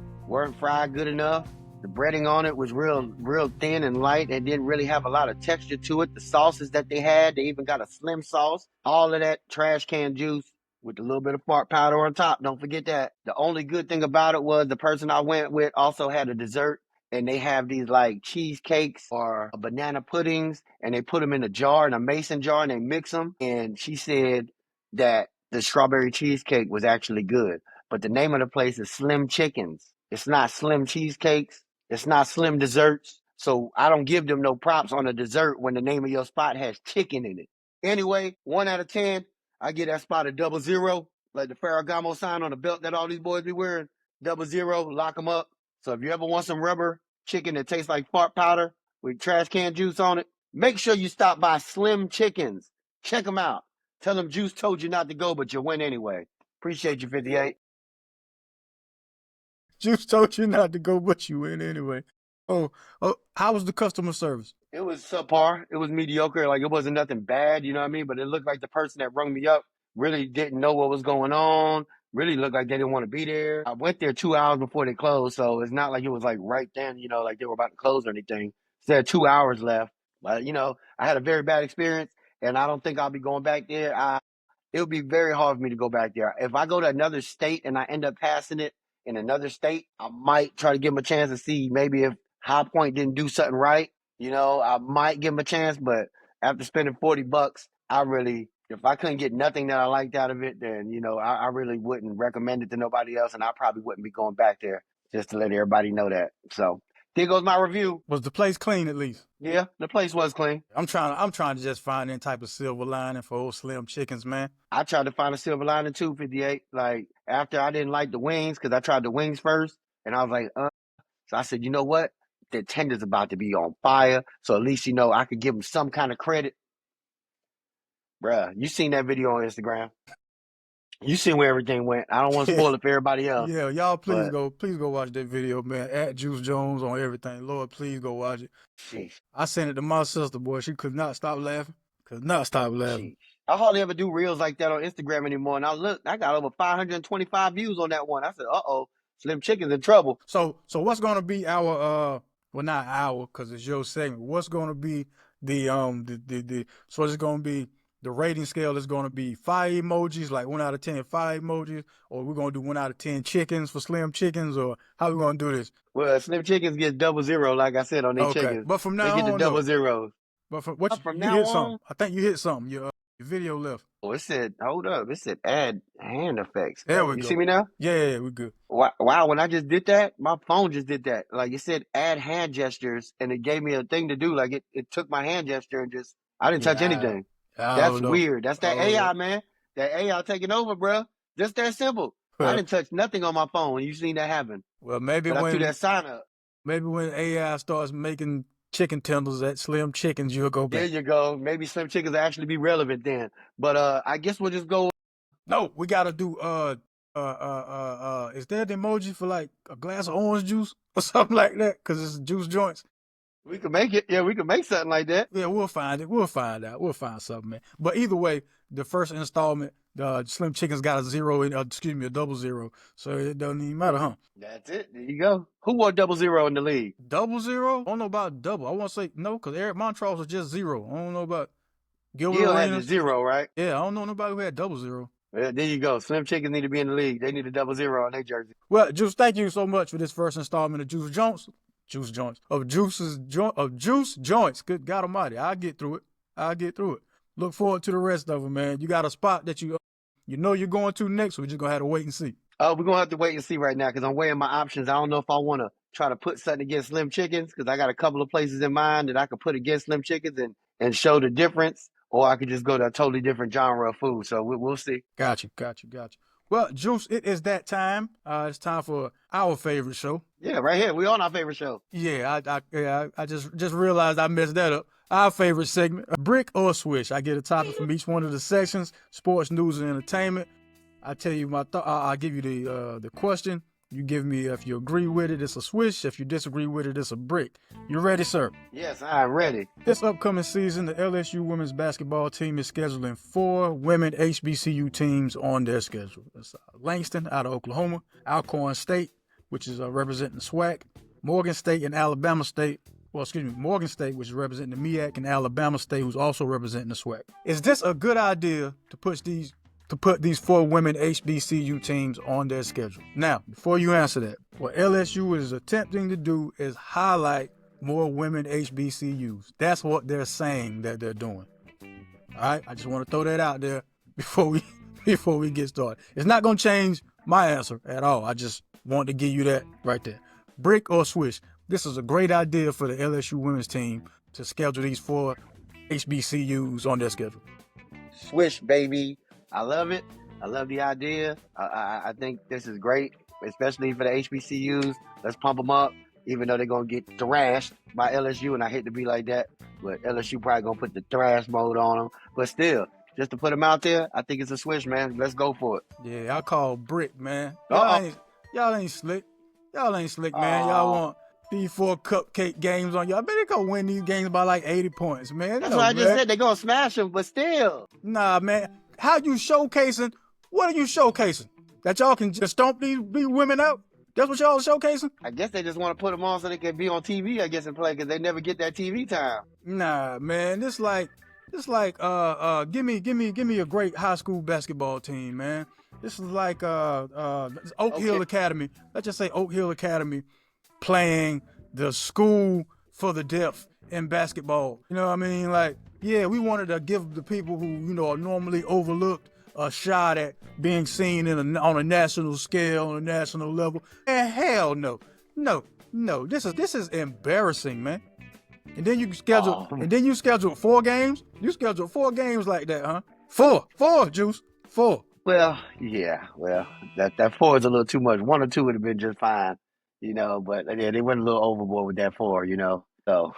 fried good enough. The breading on it was real thin and light. It didn't really have a lot of texture to it. The sauces that they had, they even got a slim sauce. All of that trash can juice with a little bit of fart powder on top. Don't forget that. The only good thing about it was the person I went with also had a dessert. And they have these like cheesecakes or banana puddings. And they put them in a jar, in a mason jar, and they mix them. And she said that the strawberry cheesecake was actually good. But the name of the place is Slim Chickens. It's not Slim Cheesecakes. It's not Slim Desserts. So I don't give them no props on a dessert when the name of your spot has chicken in it. Anyway, 1 out of 10, I give that spot a 00, like the Ferragamo sign on the belt that all these boys be wearing. 00, lock them up. So if you ever want some rubber chicken that tastes like fart powder with trash can juice on it, make sure you stop by Slim Chickens. Check them out. Tell them Joose told you not to go, but you went anyway. Appreciate you, 58. Joose told you not to go, but you went anyway. Oh, how was the customer service? It was subpar. It was mediocre. Like, it wasn't nothing bad, you know what I mean? But it looked like the person that rung me up really didn't know what was going on. Really looked like they didn't want to be there. I went there 2 hours before they closed, so it's not like it was like right then, you know, like they were about to close or anything. So they had 2 hours left. But, you know, I had a very bad experience, and I don't think I'll be going back there. It would be very hard for me to go back there. If I go to another state and I end up passing it in another state, I might try to give them a chance to see maybe if High Point didn't do something right. You know, I might give them a chance, but after spending $40, if I couldn't get nothing that I liked out of it, then, you know, I really wouldn't recommend it to nobody else, and I probably wouldn't be going back there, just to let everybody know that. So there goes my review. Was the place clean at least? Yeah, the place was clean. I'm trying to just find any type of silver lining for old Slim Chickens, man. I tried to find a silver lining too, 58. Like, after I didn't like the wings, because I tried the wings first, and I was like, So I said, you know what? The tender's about to be on fire, so at least, you know, I could give them some kind of credit. Bruh, you seen that video on Instagram. You seen where everything went. I don't want to spoil it for everybody else. Yeah, y'all please go watch that video, man. At Joose Jones on everything. Lord, please go watch it. Sheesh. I sent it to my sister, boy. She could not stop laughing. Sheesh. I hardly ever do reels like that on Instagram anymore. And I got over 525 views on that one. I said, Slim Chicken's in trouble. So what's gonna be our well, not our, because it's your segment. What's gonna be so it's gonna be the rating scale is going to be fire emojis, like 1 out of 10 fire emojis, or we're going to do 1 out of 10 chickens for Slim Chickens, or how we going to do this? Well, Slim Chickens get 00, like I said, on their chickens. But from now they get the 00. But from now hit on, something. I think you hit something. Your video left. Oh, it said, hold up. It said add hand effects. There we go. You see me now? Yeah, we're good. Wow, when I just did that, my phone just did that. Like, it said add hand gestures, and it gave me a thing to do. Like, it took my hand gesture and just, I didn't touch anything. That's weird. That's that AI, man. That AI taking over, bro. Just that simple. I didn't touch nothing on my phone. You seen that happen? Well, maybe but when I threw that sign up. Maybe when AI starts making chicken tenders at Slim Chickens, you'll go back. There you go. Maybe Slim Chickens will actually be relevant then. But I guess we'll just go. No, we gotta do is there the emoji for like a glass of orange juice or something like that? Cause it's Joose Joints. We can make it. Yeah, we can make something like that. Yeah, we'll find it. We'll find out. We'll find something, man. But either way, the first installment, the Slim Chickens got a 00. So it doesn't even matter, huh? That's it. There you go. Who wore 00 in the league? 00? I don't know about double. I want to say no, because Eric Montrose was just 0. I don't know about Gil had the 0, right? Yeah, I don't know nobody who had 00. Well, there you go. Slim Chickens need to be in the league. They need a 00 on their jersey. Well, Joose, thank you so much for this first installment of Joose Jones. Of Joose Joints. Good God Almighty, I'll get through it. Look forward to the rest of them, man. You got a spot that you you know you're going to next, or we're just going to have to wait and see? We're going to have to wait and see right now because I'm weighing my options. I don't know if I want to try to put something against Slim Chickens because I got a couple of places in mind that I could put against Slim Chickens and show the difference, or I could just go to a totally different genre of food. So we'll see. Got you. Well, Joose, it is that time. It's time for our favorite show. Yeah, right here. We on our favorite show. Yeah, I just realized I messed that up. Our favorite segment, brick or swish. I get a topic from each one of the sections: sports, news, and entertainment. I tell you my thought. I'll give you the question. You give me if you agree with it, it's a swish. If you disagree with it, it's a brick. You ready, sir? Yes, I'm ready. This upcoming season, the LSU women's basketball team is scheduling 4 women HBCU teams on their schedule. It's Langston out of Oklahoma, Alcorn State, which is representing the SWAC, Morgan State and Alabama State. Morgan State, which is representing the MEAC, and Alabama State, who's also representing the SWAC. Is this a good idea to put these 4 women HBCU teams on their schedule? Now, before you answer that, what LSU is attempting to do is highlight more women HBCUs. That's what they're saying that they're doing. All right, I just want to throw that out there before we get started. It's not going to change my answer at all. I just want to give you that right there. Brick or swish? This is a great idea for the LSU women's team to schedule these 4 HBCUs on their schedule. Swish, baby. I love it. I love the idea. I think this is great, especially for the HBCUs. Let's pump them up, even though they're going to get thrashed by LSU, and I hate to be like that, but LSU probably going to put the thrash mode on them. But still, just to put them out there, I think it's a swish, man. Let's go for it. Yeah, I call brick, man. Y'all ain't slick. Man. Y'all want these 4 cupcake games on y'all. I bet they gonna win these games by like 80 points, man. That's what I just said. They're gonna smash them, but still. Nah, man. How you showcasing? What are you showcasing? That y'all can just stomp these women out? That's what y'all showcasing? I guess they just want to put them on so they can be on TV, I guess, and play, because they never get that TV time. Nah, man. This like give me a great high school basketball team, man. This is like Oak Hill Academy. Let's just say Oak Hill Academy playing the school for the deaf in basketball. You know what I mean? Like, yeah, we wanted to give the people who, you know, are normally overlooked a shot at being seen on a national scale, on a national level. And hell no. This is embarrassing, man. And then you schedule 4 games? You schedule 4 games like that, huh? 4, Joose. 4. Well, yeah. Well, that 4 is a little too much. 1 or 2 would have been just fine, you know. But yeah, they went a little overboard with that 4, you know. So,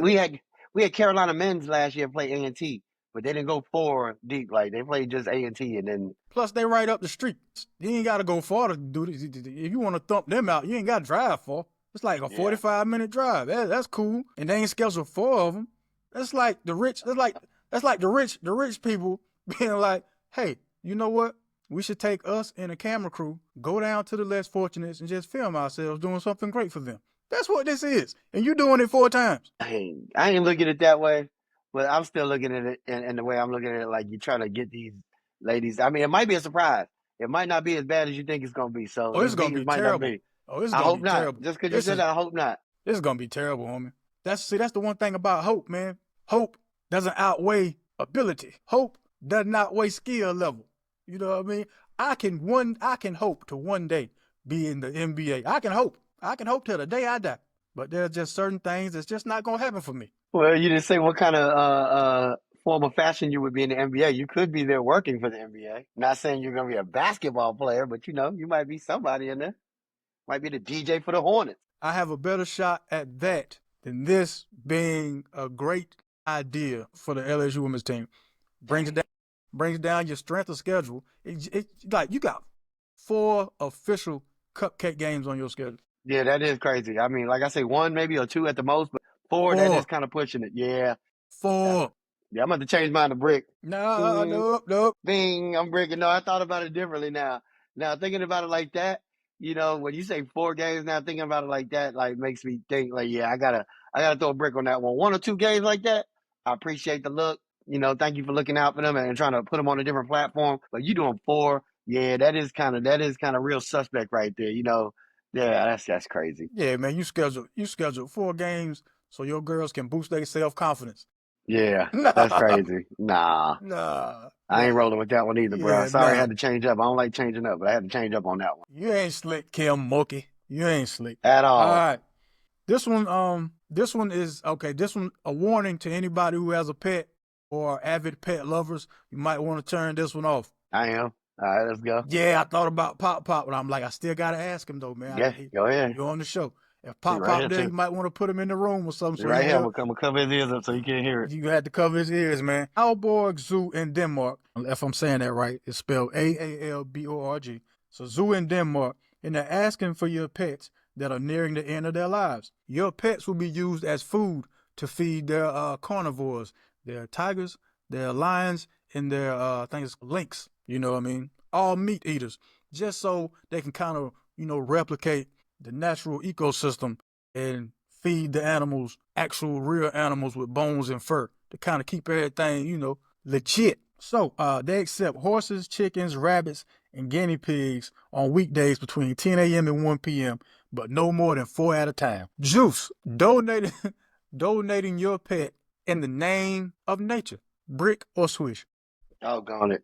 we had Carolina men's last year play A&T, but they didn't go 4 deep. Like they played just A&T, and then plus they right up the street. You ain't got to go far to do this. If you want to thump them out, you ain't got to drive far. It's like a 45-minute drive. That's cool. And they ain't scheduled 4 of them. That's like the rich. That's like the rich people being like, hey, you know what? We should take us and a camera crew, go down to the less fortunate, and just film ourselves doing something great for them. That's what this is. And you doing it 4 times. I ain't looking at it that way, but I'm still looking at it in the way I'm looking at it, like you're trying to get these ladies. I mean, it might be a surprise. It might not be as bad as you think it's going to be. So it's going to be terrible. I hope not. Just because you said that, I hope not. This is going to be terrible, homie. That's the one thing about hope, man. Hope doesn't outweigh ability. Hope doesn't outweigh skill level. You know what I mean? I can hope to one day be in the NBA. I can hope till the day I die. But there's just certain things that's just not going to happen for me. Well, you didn't say what kind of form of fashion you would be in the NBA. You could be there working for the NBA. Not saying you're going to be a basketball player, but, you know, you might be somebody in there. Might be the DJ for the Hornets. I have a better shot at that than this being a great idea for the LSU women's team. Brings down your strength of schedule. It's like you got 4 official cupcake games on your schedule. Yeah, that is crazy. I mean, like I say, 1 maybe or 2 at the most, but 4. That is kind of pushing it. Yeah. 4. Yeah, I'm going to change mine to brick. Nope. Bing, I'm bricking. No, I thought about it differently now. Now, thinking about it like that, you know, when you say 4 games now, thinking about it like that, like makes me think like, yeah, I gotta throw a brick on that one. 1 or 2 games like that, I appreciate the look. You know, thank you for looking out for them and trying to put them on a different platform. But you doing 4, yeah, that is kind of real suspect right there. You know, yeah, that's crazy. Yeah, man, you schedule 4 games so your girls can boost their self-confidence. Yeah, that's Nah, crazy. Nah, nah, I ain't nah. rolling with that one either, bro. Yeah, Sorry, I nah. had to change up. I don't like changing up, but I had to change up on that one You ain't slick, Kim Mookie. You ain't slick. at All all. right. This one is okay. This one, a warning to anybody who has a pet or avid pet lovers. You might want to turn this one off. I am. All right, let's go. Yeah, I thought about Pop Pop, but I'm like, I still gotta ask him though, man. Yeah, go ahead. You're on the show. If He Pop right Pop here there, you too. might want to put him in the room or something He so he right can here. help. I'm gonna cover his ears up so you can't hear it. You had to cover his ears, man. Alborg Zoo in Denmark, if I'm saying that right, it's spelled Aalborg. So zoo in Denmark, and they're asking for your pets that are nearing the end of their lives. Your pets will be used as food to feed their carnivores, their tigers, their lions, and their I think it's lynx. You know what I mean? All meat eaters, just so they can kind of replicate the natural ecosystem and feed the animals actual real animals with bones and fur to kind of keep everything, legit. So they accept horses, chickens, rabbits, and guinea pigs on weekdays between 10 a.m. and 1 p.m., but no more than 4 at a time. Joose, donating, donating your pet in the name of nature, brick or swish. Doggone it,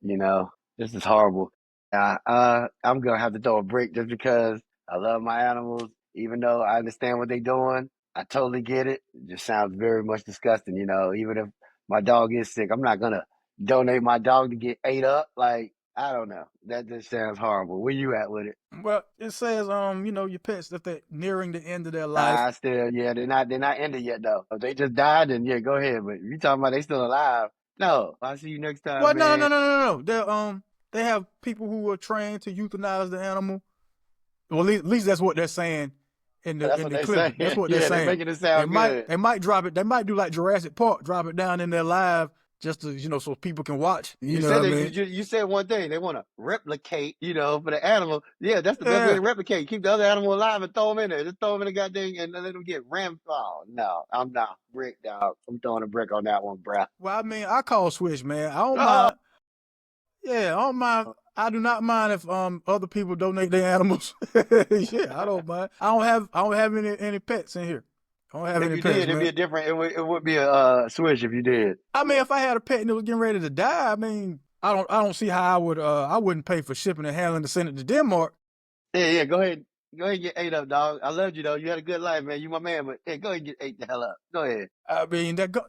this is horrible. I'm gonna have to throw a break just because I love my animals, even though I understand what they're doing. I totally get it. It just sounds very much disgusting, even if my dog is sick, I'm not gonna donate my dog to get ate up. Like, I don't know. That just sounds horrible. Where you at with it? Well, it says, your pets, if they're nearing the end of their life. I still, yeah, they're not ended yet though. If they just died, then yeah, go ahead. But if you talking about they still alive, no. I'll see you next time, Well, no, man. no, no, no, no, no. They have people who are trained to euthanize the animal. Well, at least that's what they're saying in the That's in what the they clinic. say. That's what they're Yeah, they're saying. making it They sound might good. they might drop it. They might do like Jurassic Park, drop it down in their live just to so people can watch. You You know said what I they, mean? you said one thing. They want to replicate, for the animal. Yeah, that's the best way Yeah. to replicate. Keep the other animal alive and throw them in there. Just throw them in the goddamn and let them get rammed. Oh no, I'm not brick dog. I'm throwing a brick on that one, bruh. Well, I mean, I call Swish, man. I don't Oh, mind. Yeah, I don't mind. I do not mind if other people donate their animals. Yeah, I don't mind. I don't have any pets in here. I don't have if any you pets, did, it'd be man. a different. It would be a switch if you did. I mean, if I had a pet and it was getting ready to die, I mean, I don't see how I wouldn't pay for shipping and handling to send it to Denmark. Yeah, yeah. Go ahead. Go ahead and get ate up, dog. I loved you though. You had a good life, man. You my man, but hey, go ahead and get ate the hell up. Go ahead. I mean, they're going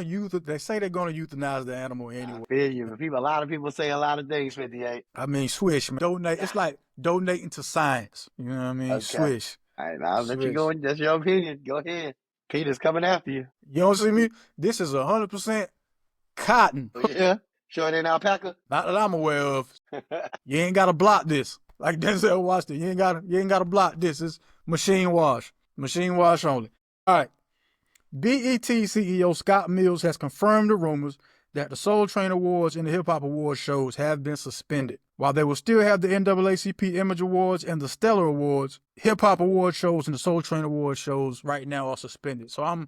to they say they're going to euthanize the animal I anyway. feel you. But a lot of people say a lot of things, 58. I mean, swish, man. Donate. It's like donating to science. You know what I mean? Okay. Swish, All right, I'll let you go. swish. That's your opinion. Go ahead. Peter's coming after you. You don't see me? This is 100% cotton. Oh, yeah. Sure it ain't alpaca? Not that I'm aware of. You ain't got to block this. Like Denzel Washington, you ain't got to block this. It's machine wash only. All right. BET CEO Scott Mills has confirmed the rumors that the Soul Train Awards and the Hip Hop Awards shows have been suspended. While they will still have the NAACP Image Awards and the Stellar Awards, Hip Hop Awards shows and the Soul Train Awards shows right now are suspended. So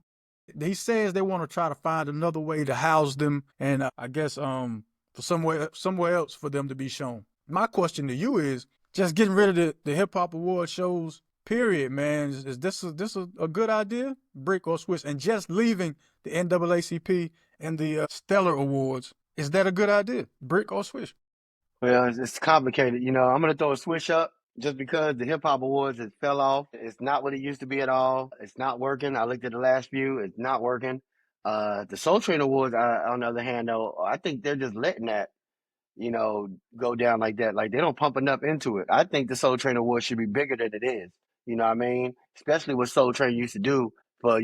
he says they want to try to find another way to house them and I guess for somewhere else for them to be shown. My question to you is just getting rid of the Hip Hop Awards shows. Period, man. Is this a good idea? Brick or Swiss? And just leaving the NAACP and the Stellar Awards, is that a good idea? Brick or Swish? Well, it's complicated. I'm going to throw a switch up just because the Hip Hop Awards has fell off. It's not what it used to be at all. It's not working. I looked at the last few. It's not working. The Soul Train Awards, on the other hand, though, I think they're just letting that go down like that. Like they don't pump enough into it. I think the Soul Train Award should be bigger than it is. You know what I mean? Especially what Soul Train used to do for,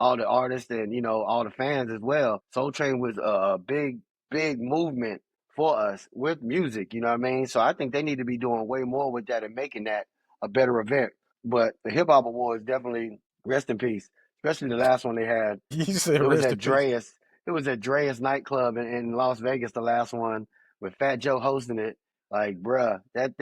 all the artists and, all the fans as well. Soul Train was a big, big movement for us with music, you know what I mean? So I think they need to be doing way more with that and making that a better event. But the Hip Hop Awards definitely rest in peace, especially the last one they had. You said It was rest at in peace. Dreas. It was at Dreas nightclub in Las Vegas, the last one with Fat Joe hosting it. Like, bruh, that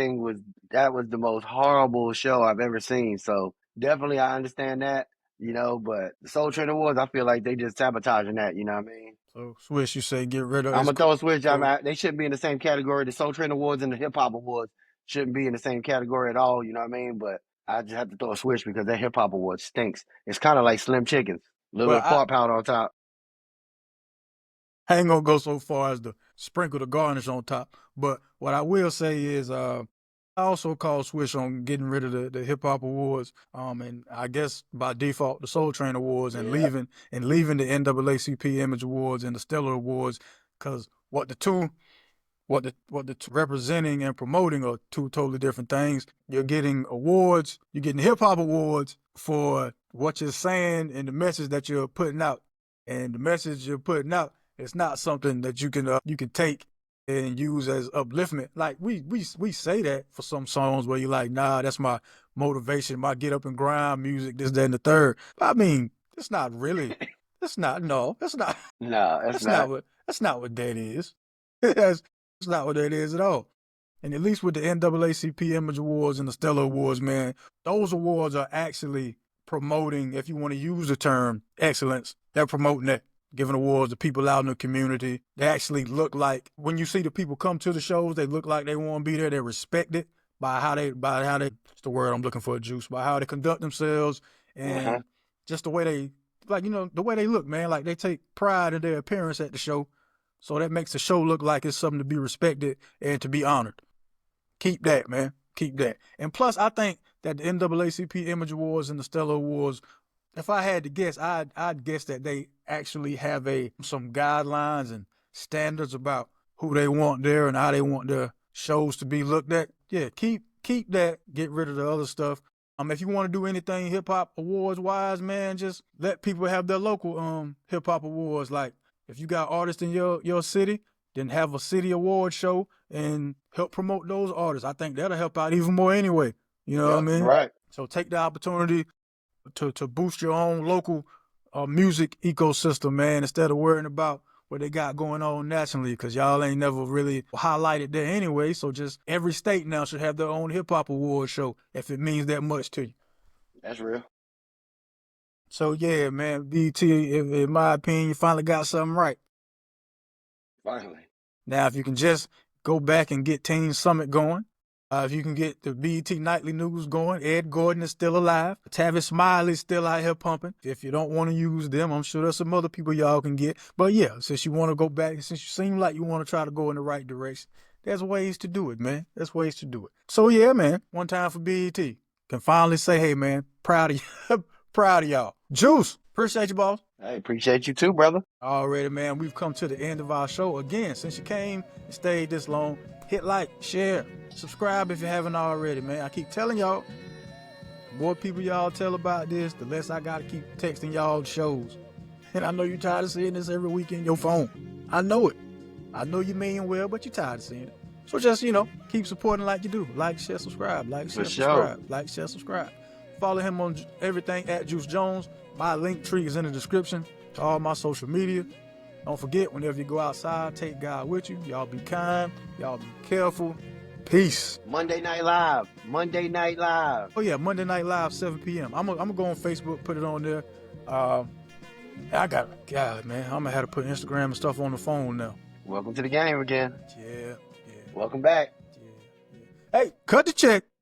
was the most horrible show I've ever seen. So definitely I understand that, but the Soul Train Awards, I feel like they just sabotaging that, you know what I mean? So Swish, you say get rid of I'm it's gonna throw a switch. so They shouldn't be in the same category. The Soul Train Awards and the Hip Hop Awards shouldn't be in the same category at all, you know what I mean? But I just have to throw a switch because that Hip Hop Award stinks. It's kind of like Slim Chickens, a little well bit of pork powder on top. I ain't gonna go so far as to sprinkle the garnish on top. But what I will say is, I also called Swish on getting rid of the hip hop awards, and I guess by default the Soul Train awards, and leaving the NAACP Image Awards and the Stellar Awards, because what the two representing and promoting are two totally different things. You're getting awards, you're getting hip hop awards for what you're saying and the message that you're putting out, and the message you're putting out, it's not something that you can take and use as upliftment. Like we say that for some songs where you're like, nah, that's my motivation, my get up and grind music, this, that, and the third. But I mean, it's not really. That's not. No, that's not. No, that's not what. That's not what that is. That's not what that is at all. And at least with the NAACP Image Awards and the Stellar Awards, man, those awards are actually promoting, if you want to use the term excellence, they're promoting that, giving awards to people out in the community. They actually look like, when you see the people come to the shows, they look like they want to be there. They're respected by how they, what's the word I'm looking for, Joose, by how they conduct themselves and just the way they, like, the way they look, man. Like, they take pride in their appearance at the show. So that makes the show look like it's something to be respected and to be honored. Keep that, man. Keep that. And plus, I think that the NAACP Image Awards and the Stellar Awards, if I had to guess, I'd guess that they actually have some guidelines and standards about who they want there and how they want their shows to be looked at. Yeah, keep that. Get rid of the other stuff. If you want to do anything hip hop awards wise, man, just let people have their local hip hop awards. Like, if you got artists in your city, then have a city award show and help promote those artists. I think that'll help out even more anyway. You know what I mean? Right. So take the opportunity to boost your own local music ecosystem, man, instead of worrying about what they got going on nationally, because y'all ain't never really highlighted there anyway. So just every state now should have their own hip-hop award show if it means that much to you. That's real. So, yeah, man, BT, in my opinion, you finally got something right. Finally. Now, if you can just go back and get Teen Summit going, if you can get the BET Nightly News going, Ed Gordon is still alive. Tavis Smiley's still out here pumping. If you don't want to use them, I'm sure there's some other people y'all can get. But yeah, since you want to go back, since you seem like you want to try to go in the right direction, there's ways to do it, man. There's ways to do it. So yeah, man, one time for BET. Can finally say, hey, man, proud of you. Proud of y'all. Joose, appreciate you, boss. I appreciate you too, brother. Alrighty, man. We've come to the end of our show. Again, since you came and stayed this long, hit like, share, subscribe if you haven't already, man. I keep telling y'all, the more people y'all tell about this, the less I got to keep texting y'all shows. And I know you're tired of seeing this every week in your phone. I know it. I know you mean well, but you're tired of seeing it. So just, keep supporting like you do. Like, share, subscribe. Like, share, subscribe. Like, share, subscribe. Follow him on everything at Joose Jones. My link tree is in the description to all my social media. Don't forget, whenever you go outside, take God with you. Y'all be kind. Y'all be careful. Peace. Monday Night Live. Monday Night Live. Oh, yeah, Monday Night Live, 7 p.m. I'm going to go on Facebook, put it on there. God, man, I'm going to have to put Instagram and stuff on the phone now. Welcome to the game again. Yeah. Welcome back. Yeah. Hey, cut the check.